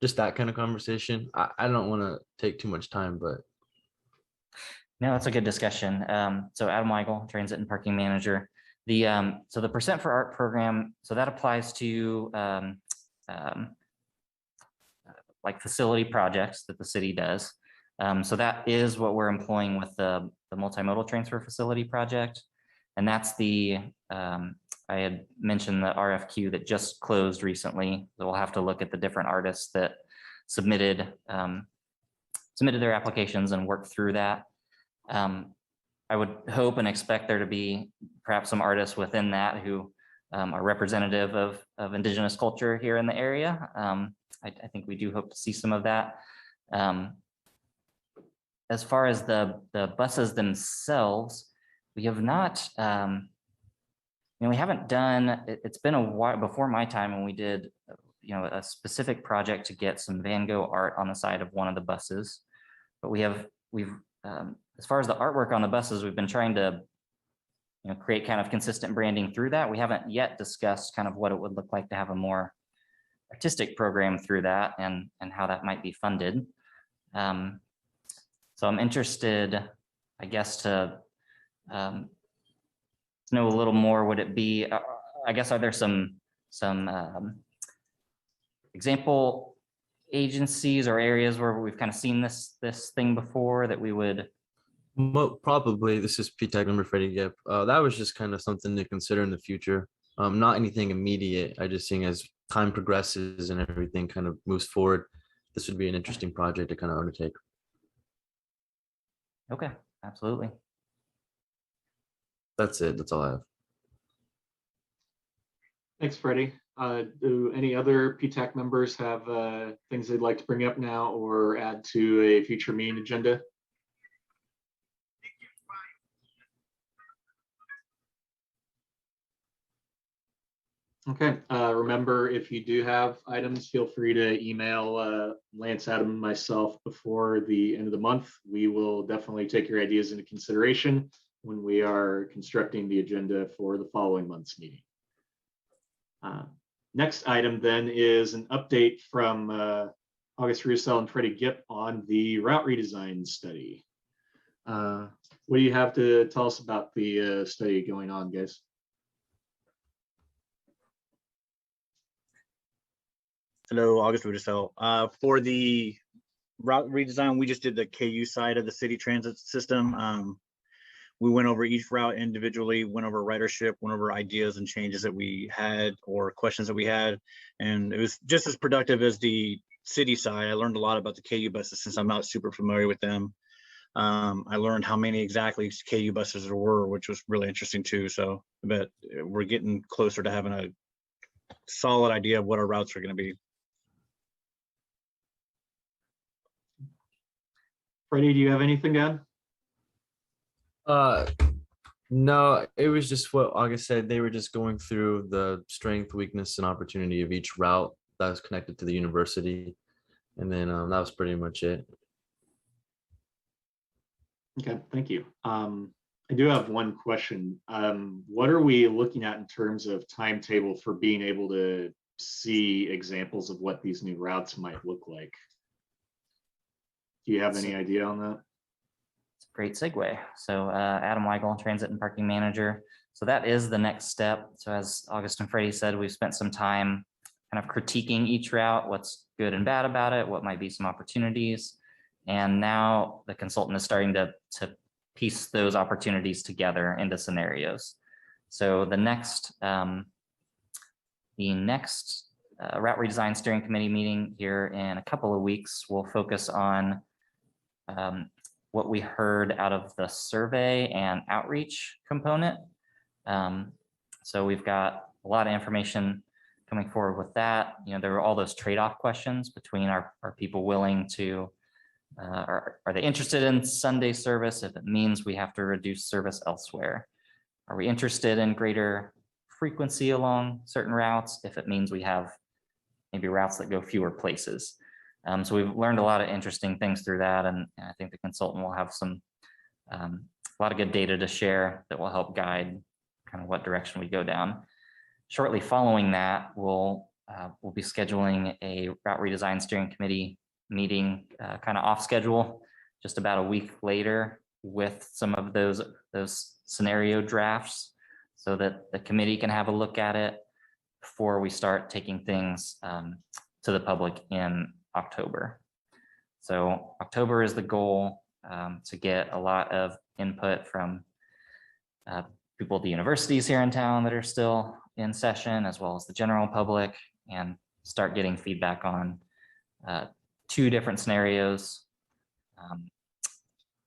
just that kind of conversation. I don't want to take too much time, but No, that's a good discussion. So Adam Weigel, Transit and Parking Manager. So the Percent for Art program, so that applies to like facility projects that the city does. So that is what we're employing with the multimodal transfer facility project. And that's I had mentioned the RFQ that just closed recently. So we'll have to look at the different artists that submitted their applications and work through that. I would hope and expect there to be perhaps some artists within that who are representative of indigenous culture here in the area. I think we do hope to see some of that. As far as the buses themselves, we have not, we haven't done, it's been a while before my time when we did, a specific project to get some Van Gogh art on the side of one of the buses. But we've as far as the artwork on the buses, we've been trying to, create kind of consistent branding through that. We haven't yet discussed kind of what it would look like to have a more artistic program through that and how that might be funded. So I'm interested, I guess, to know a little more. Would it be, I guess, are there some example agencies or areas where we've kind of seen this thing before that we would? probably. This is Ptac member Freddie Gipp. That was just kind of something to consider in the future. Not anything immediate. I just think as time progresses and everything kind of moves forward, this would be an interesting project to kind of undertake. Okay, absolutely. That's it. That's all I have. Thanks, Freddie. Do any other Ptac members have things they'd like to bring up now or add to a future meeting agenda? Okay, remember, if you do have items, feel free to email Lance, Adam, and myself before the end of the month. We will definitely take your ideas into consideration when we are constructing the agenda for the following month's meeting. Next item then is an update from August Roussel and Freddie Gipp on the route redesign study. What do you have to tell us about the study going on, guys? Hello, August Roussel. For the route redesign, we just did the KU side of the city transit system. We went over each route individually, went over ridership, went over ideas and changes that we had or questions that we had. And it was just as productive as the city side. I learned a lot about the KU buses since I'm not super familiar with them. I learned how many exactly KU buses there were, which was really interesting too. So I bet we're getting closer to having a solid idea of what our routes are going to be. Freddie, do you have anything to add? No, it was just what August said. They were just going through the strength, weakness, and opportunity of each route that was connected to the university. And then that was pretty much it. Okay, thank you. I do have one question. What are we looking at in terms of timetable for being able to see examples of what these new routes might look like? Do you have any idea on that? It's a great segue. So Adam Weigel, Transit and Parking Manager. So that is the next step. So as August and Freddie said, we've spent some time kind of critiquing each route, what's good and bad about it, what might be some opportunities. And now the consultant is starting to piece those opportunities together into scenarios. So the next route redesign steering committee meeting here in a couple of weeks will focus on what we heard out of the survey and outreach component. So we've got a lot of information coming forward with that. You know, there were all those trade-off questions between are people willing to, are they interested in Sunday service if it means we have to reduce service elsewhere? Are we interested in greater frequency along certain routes if it means we have maybe routes that go fewer places? So we've learned a lot of interesting things through that, and I think the consultant will have some a lot of good data to share that will help guide kind of what direction we go down. Shortly following that, we'll be scheduling a route redesign steering committee meeting kind of off schedule, just about a week later, with some of those scenario drafts so that the committee can have a look at it before we start taking things to the public in October. So October is the goal, to get a lot of input from people at the universities here in town that are still in session, as well as the general public, and start getting feedback on 2 different scenarios,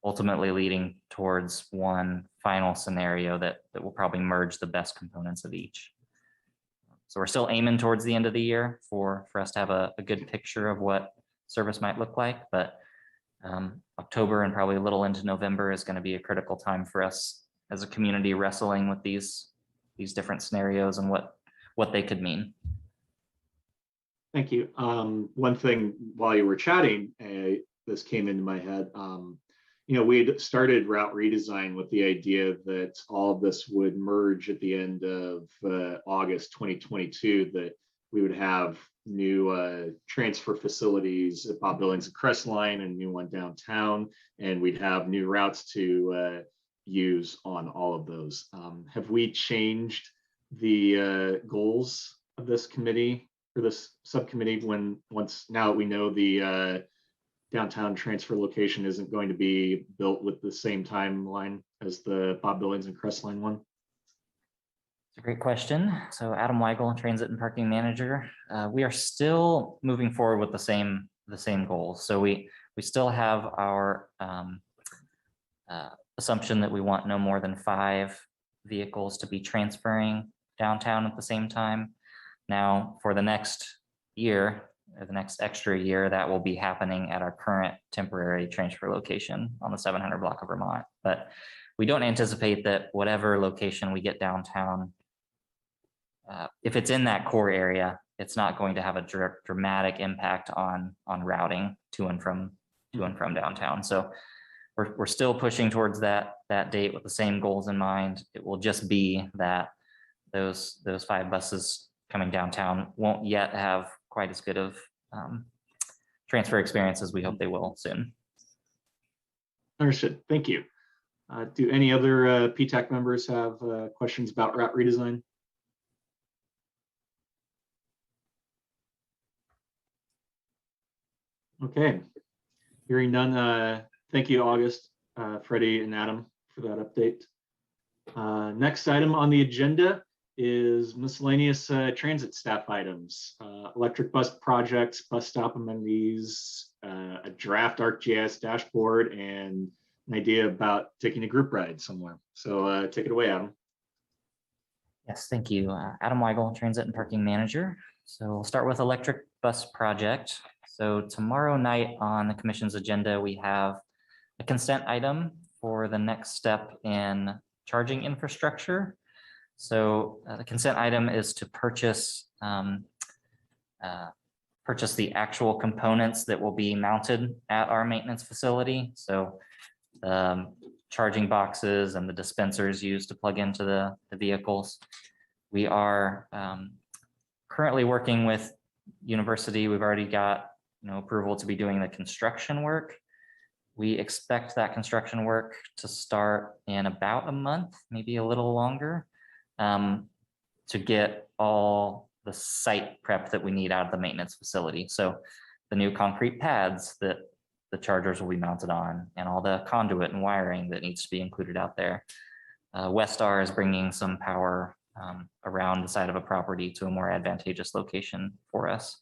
ultimately leading towards one final scenario that will probably merge the best components of each. So we're still aiming towards the end of the year for us to have a good picture of what service might look like, but October and probably a little into November is going to be a critical time for us as a community wrestling with these different scenarios and what they could mean. Thank you. One thing while you were chatting, this came into my head. You know, we had started route redesign with the idea that all of this would merge at the end of August 2022, that we would have new transfer facilities at Bob Billings and Crestline and new one downtown, and we'd have new routes to use on all of those. Have we changed the goals of this committee or this subcommittee now that we know the downtown transfer location isn't going to be built with the same timeline as the Bob Billings and Crestline one? It's a great question. So Adam Weigel, Transit and Parking Manager. We are still moving forward with the same goals. So we still have our assumption that we want no more than 5 vehicles to be transferring downtown at the same time. Now, for the next year, or the next extra year, that will be happening at our current temporary transfer location on the 700 block of Vermont. But we don't anticipate that whatever location we get downtown, if it's in that core area, it's not going to have a dramatic impact on routing to and from downtown. So we're still pushing towards that date with the same goals in mind. It will just be that those 5 buses coming downtown won't yet have quite as good of transfer experience as we hope they will soon. Understood. Thank you. Do any other Ptac members have questions about route redesign? Okay. Hearing none, thank you, August, Freddie, and Adam for that update. Next item on the agenda is miscellaneous transit staff items, electric bus projects, bus stop amenities, a draft Arcgis dashboard, and an idea about taking a group ride somewhere. So take it away, Adam. Yes, thank you. Adam Weigel, Transit and Parking Manager. So we'll start with electric bus project. So tomorrow night on the commission's agenda, we have a consent item for the next step in charging infrastructure. So the consent item is to purchase the actual components that will be mounted at our maintenance facility. So charging boxes and the dispensers used to plug into the vehicles. We are currently working with university. We've already got approval to be doing the construction work. We expect that construction work to start in about a month, maybe a little longer, to get all the site prep that we need out of the maintenance facility. So the new concrete pads that the chargers will be mounted on, and all the conduit and wiring that needs to be included out there. Westar is bringing some power around the side of a property to a more advantageous location for us.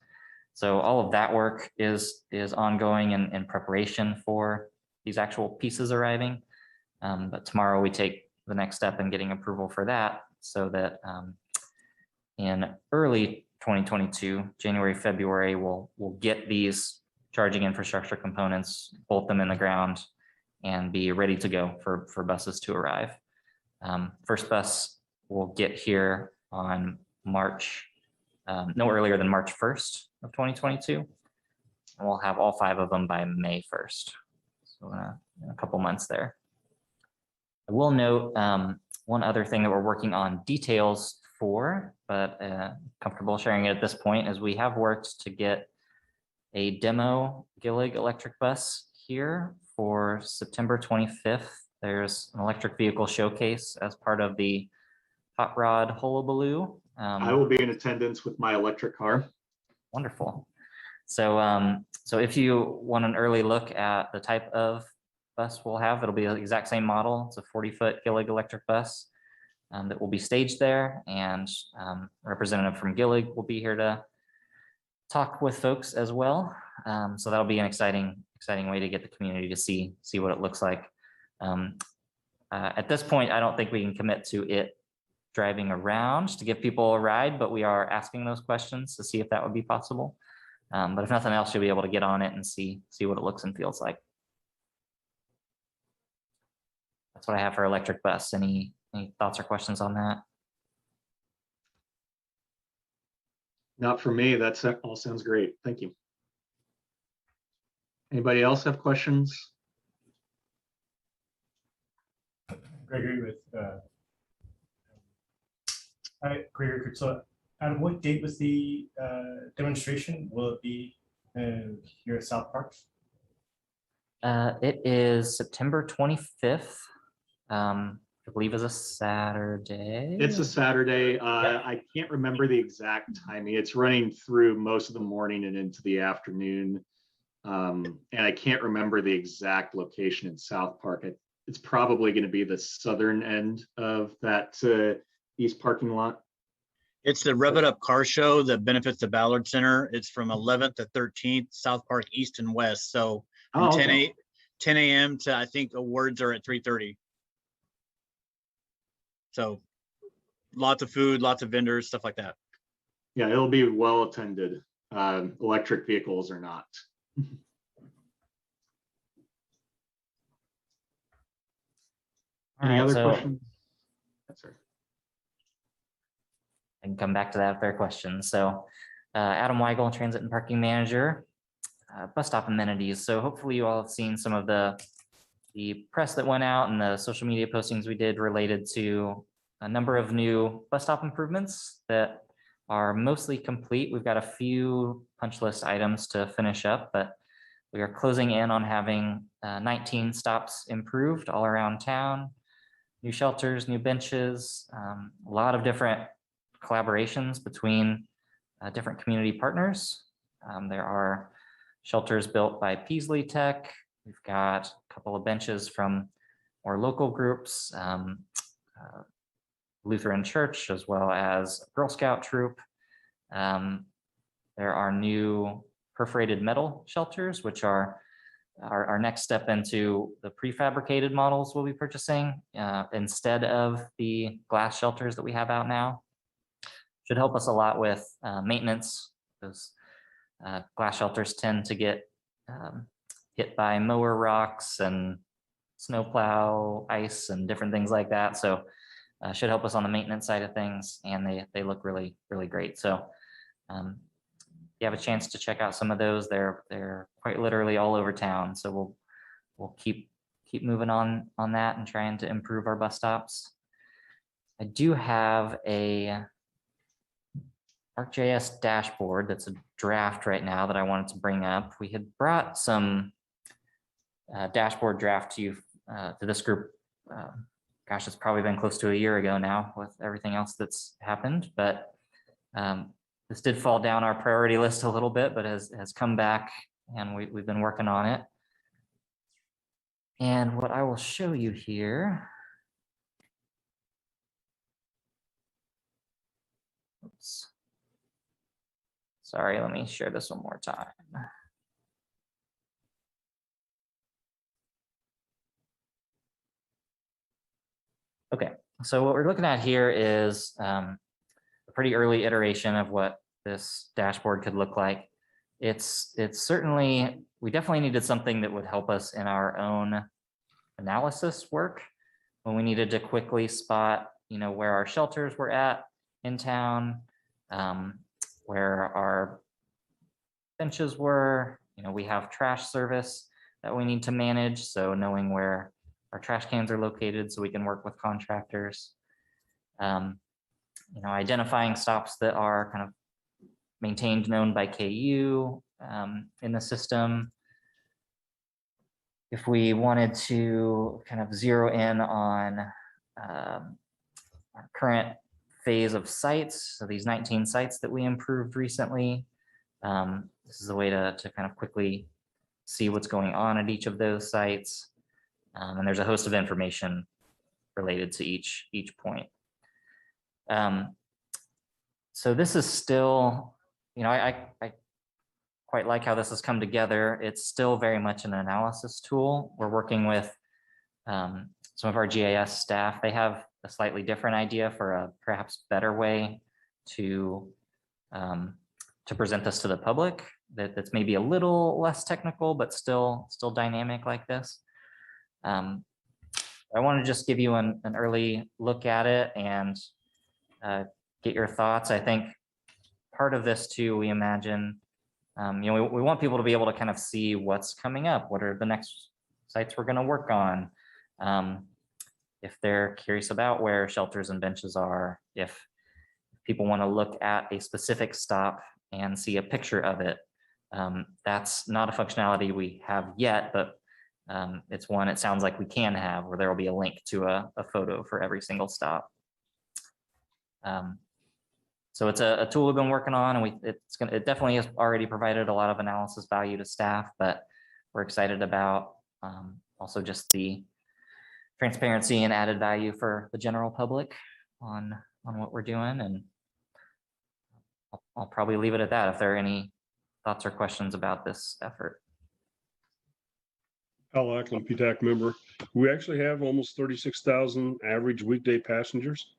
So all of that work is ongoing and in preparation for these actual pieces arriving. But tomorrow we take the next step in getting approval for that, so that in early 2022, January, February, we'll get these charging infrastructure components, bolt them in the ground, and be ready to go for buses to arrive. First bus will get here on no earlier than March 1st of 2022. And we'll have all 5 of them by May 1st. So in a couple months there. I will note one other thing that we're working on details for, but comfortable sharing it at this point, is we have worked to get a demo Gillig electric bus here for September 25th. There's an electric vehicle showcase as part of the Hot Rod Hullabaloo. I will be in attendance with my electric car. Wonderful. So, so if you want an early look at the type of bus we'll have, it'll be the exact same model. It's a 40-foot Gillig electric bus that will be staged there, and representative from Gillig will be here to talk with folks as well. So that'll be an exciting way to get the community to see what it looks like. At this point, I don't think we can commit to it driving around to give people a ride, but we are asking those questions to see if that would be possible. But if nothing else, you'll be able to get on it and see what it looks and feels like. That's what I have for electric bus. Any thoughts or questions on that? Not for me. That's all sounds great. Thank you. Anybody else have questions? Gregory with Gregory. So, Adam, what date was the demonstration? Will it be here at South Park? It is September 25th. I believe is a Saturday. It's a Saturday. I can't remember the exact timing. It's running through most of the morning and into the afternoon. And I can't remember the exact location in South Park. It's probably going to be the southern end of that east parking lot. It's the Rev It Up Car Show that benefits the Ballard Center. It's from 11th to 13th, South Park East and West. So from 10 a.m. to, I think awards are at 3:30. So lots of food, lots of vendors, stuff like that. Yeah, it'll be well attended. Electric vehicles are not. Any other questions? Yes, sir. I can come back to that if there are questions. So Adam Weigel, Transit and Parking Manager, bus stop amenities. So hopefully you all have seen some of the press that went out and the social media postings we did related to a number of new bus stop improvements that are mostly complete. We've got a few punch list items to finish up, but we are closing in on having 19 stops improved all around town. New shelters, new benches, a lot of different collaborations between different community partners. There are shelters built by Peasley Tech. We've got a couple of benches from more local groups, Lutheran Church, as well as Girl Scout troop. There are new perforated metal shelters, which are our next step into the prefabricated models we'll be purchasing instead of the glass shelters that we have out now. Should help us a lot with maintenance. Those glass shelters tend to get hit by mower rocks and snowplow, ice, and different things like that. So should help us on the maintenance side of things, and they look really, really great. So if you have a chance to check out some of those, they're quite literally all over town. So we'll keep moving on that and trying to improve our bus stops. I do have a Arcgis dashboard that's a draft right now that I wanted to bring up. We had brought some dashboard draft to you to this group. Gosh, it's probably been close to a year ago now with everything else that's happened, but this did fall down our priority list a little bit, but has come back, and we've been working on it. And what I will show you here. Oops. Sorry, let me share this one more time. Okay, so what we're looking at here is a pretty early iteration of what this dashboard could look like. It's certainly, we definitely needed something that would help us in our own analysis work when we needed to quickly spot, where our shelters were at in town, where our benches were. We have trash service that we need to manage, so knowing where our trash cans are located so we can work with contractors. Identifying stops that are kind of maintained, known by KU in the system. If we wanted to kind of zero in on our current phase of sites, so these 19 sites that we improved recently, this is a way to kind of quickly see what's going on at each of those sites. And there's a host of information related to each point. So this is still, I quite like how this has come together. It's still very much an analysis tool. We're working with some of our GIS staff. They have a slightly different idea for a perhaps better way to present this to the public that's maybe a little less technical, but still dynamic like this. I want to just give you an early look at it and get your thoughts. I think part of this too, we imagine, we want people to be able to kind of see what's coming up. What are the next sites we're going to work on? If they're curious about where shelters and benches are, if people want to look at a specific stop and see a picture of it. That's not a functionality we have yet, but it's one it sounds like we can have, where there will be a link to a photo for every single stop. So it's a tool we've been working on, and it definitely has already provided a lot of analysis value to staff, but we're excited about also just the transparency and added value for the general public on what we're doing. And I'll probably leave it at that if there are any thoughts or questions about this effort. Al Ackland, Ptac member. We actually have almost 36,000 average weekday passengers.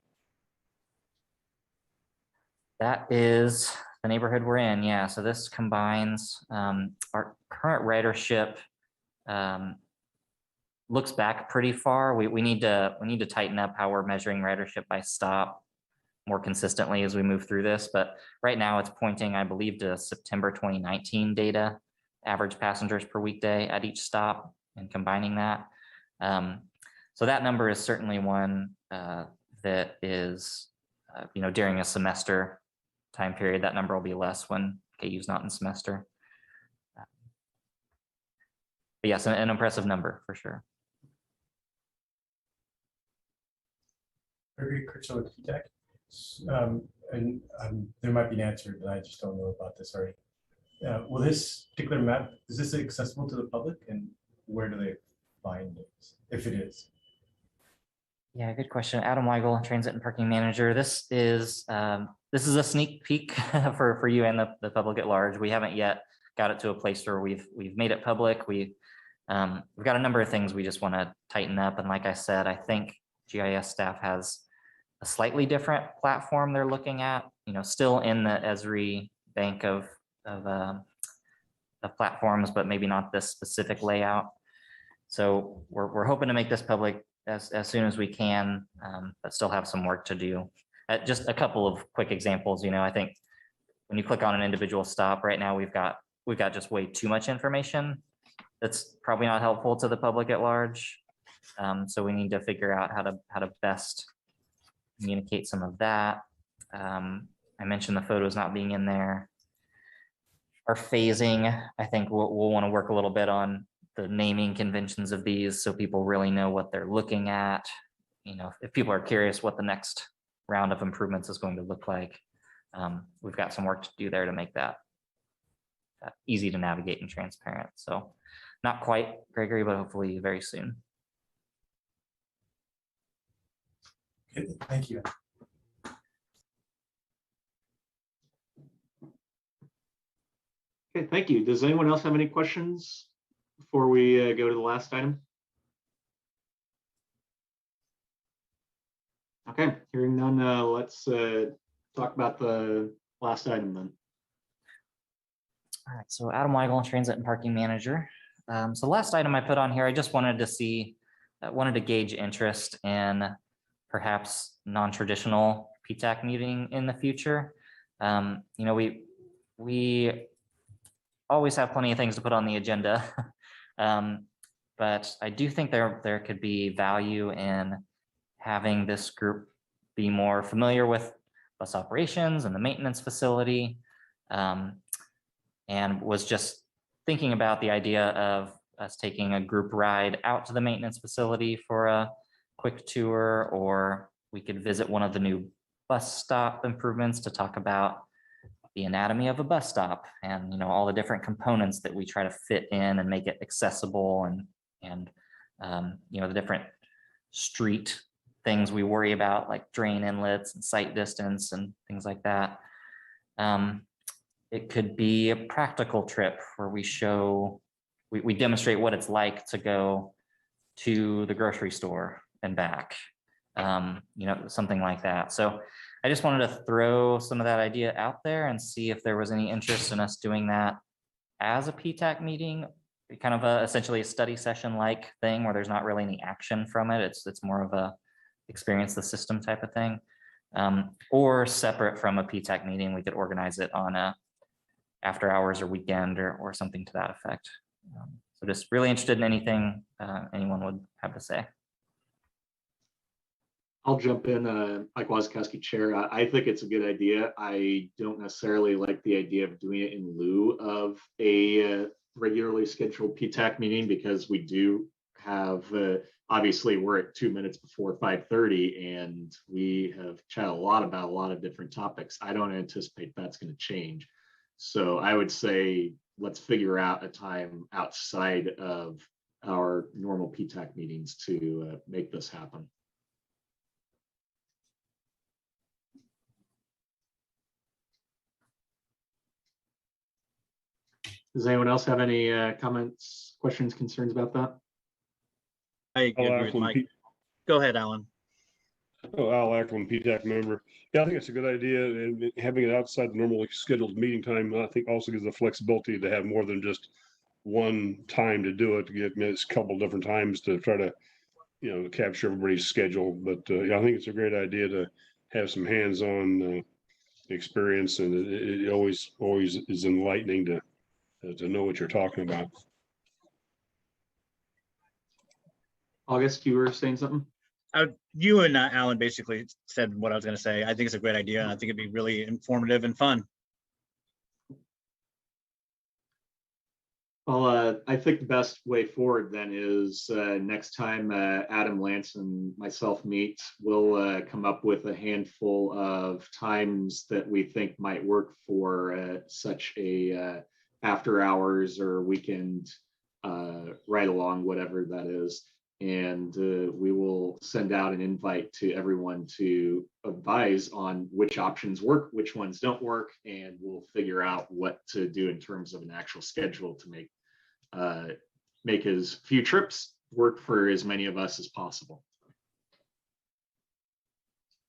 That is the neighborhood we're in, yeah. So this combines our current ridership looks back pretty far. We need to tighten up how we're measuring ridership by stop more consistently as we move through this. But right now it's pointing, I believe, to September 2019 data, average passengers per weekday at each stop, and combining that. So that number is certainly one that is, during a semester time period, that number will be less when KU's not in semester. But yes, an impressive number for sure. Very crucial with Ptac. And there might be an answer, but I just don't know about this already. Will this particular map, is this accessible to the public, and where do they find it, if it is? Yeah, good question. Adam Weigel, Transit and Parking Manager. This is a sneak peek for you and the public at large. We haven't yet got it to a place where we've made it public. We We've got a number of things we just want to tighten up. And like I said, I think GIS staff has a slightly different platform they're looking at, still in the Esri bank of platforms, but maybe not this specific layout. So we're hoping to make this public as soon as we can, but still have some work to do. Just a couple of quick examples. I think when you click on an individual stop right now, we've got just way too much information that's probably not helpful to the public at large. So we need to figure out how to best communicate some of that. I mentioned the photos not being in there. Our phasing, I think we'll want to work a little bit on the naming conventions of these so people really know what they're looking at. If people are curious what the next round of improvements is going to look like, we've got some work to do there to make that easy to navigate and transparent. So not quite, Gregory, but hopefully very soon. Okay, thank you. Okay, thank you. Does anyone else have any questions before we go to the last item? Okay, hearing none, let's talk about the last item then. All right, so Adam Weigel, Transit and Parking Manager. So last item I put on here, I just wanted to gauge interest in perhaps non-traditional Ptac meeting in the future. We always have plenty of things to put on the agenda, but I do think there could be value in having this group be more familiar with bus operations and the maintenance facility, and was just thinking about the idea of us taking a group ride out to the maintenance facility for a quick tour, or we could visit one of the new bus stop improvements to talk about the anatomy of a bus stop and all the different components that we try to fit in and make it accessible, and the different street things we worry about, like drain inlets and sight distance and things like that. It could be a practical trip where we demonstrate what it's like to go to the grocery store and back, something like that. So I just wanted to throw some of that idea out there and see if there was any interest in us doing that as a Ptac meeting, kind of essentially a study session like thing where there's not really any action from it. It's more of a experience the system type of thing, or separate from a Ptac meeting. We could organize it on a after hours or weekend or something to that effect. So just really interested in anything anyone would have to say. I'll jump in, like Wasikowski Chair. I think it's a good idea. I don't necessarily like the idea of doing it in lieu of a regularly scheduled Ptac meeting, because we do have, obviously we're at 2 minutes before 5:30 and we have chatted a lot about a lot of different topics. I don't anticipate that's going to change. So I would say let's figure out a time outside of our normal Ptac meetings to make this happen. Does anyone else have any comments, questions, concerns about that? I agree with Mike. Go ahead, Alan. Al Ackland, Ptac member. Yeah, I think it's a good idea, and having it outside the normally scheduled meeting time, I think also gives the flexibility to have more than just one time to do it, to get a couple different times to try to, capture everybody's schedule. But yeah, I think it's a great idea to have some hands-on experience, and it always is enlightening to know what you're talking about. August, you were saying something? You and Alan basically said what I was going to say. I think it's a great idea, and I think it'd be really informative and fun. Well, I think the best way forward then is next time Adam, Lance, and myself meet, we'll come up with a handful of times that we think might work for such a after hours or weekend ride along, whatever that is. And we will send out an invite to everyone to advise on which options work, which ones don't work, and we'll figure out what to do in terms of an actual schedule to make make as few trips work for as many of us as possible.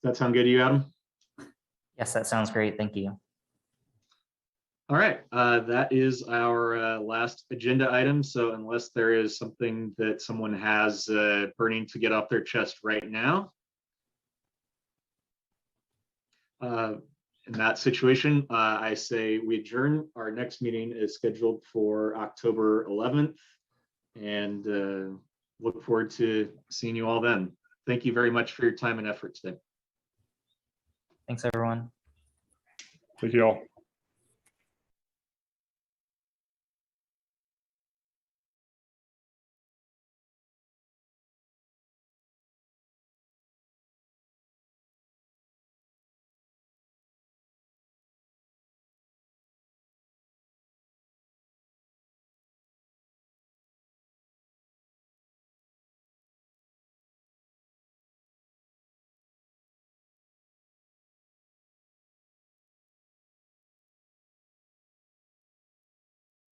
Does that sound good to you, Adam? Yes, that sounds great. Thank you. All right, that is our last agenda item. So unless there is something that someone has burning to get off their chest right now, in that situation, I say we adjourn. Our next meeting is scheduled for October 11th, and look forward to seeing you all then. Thank you very much for your time and effort today. Thanks, everyone. Thank you all.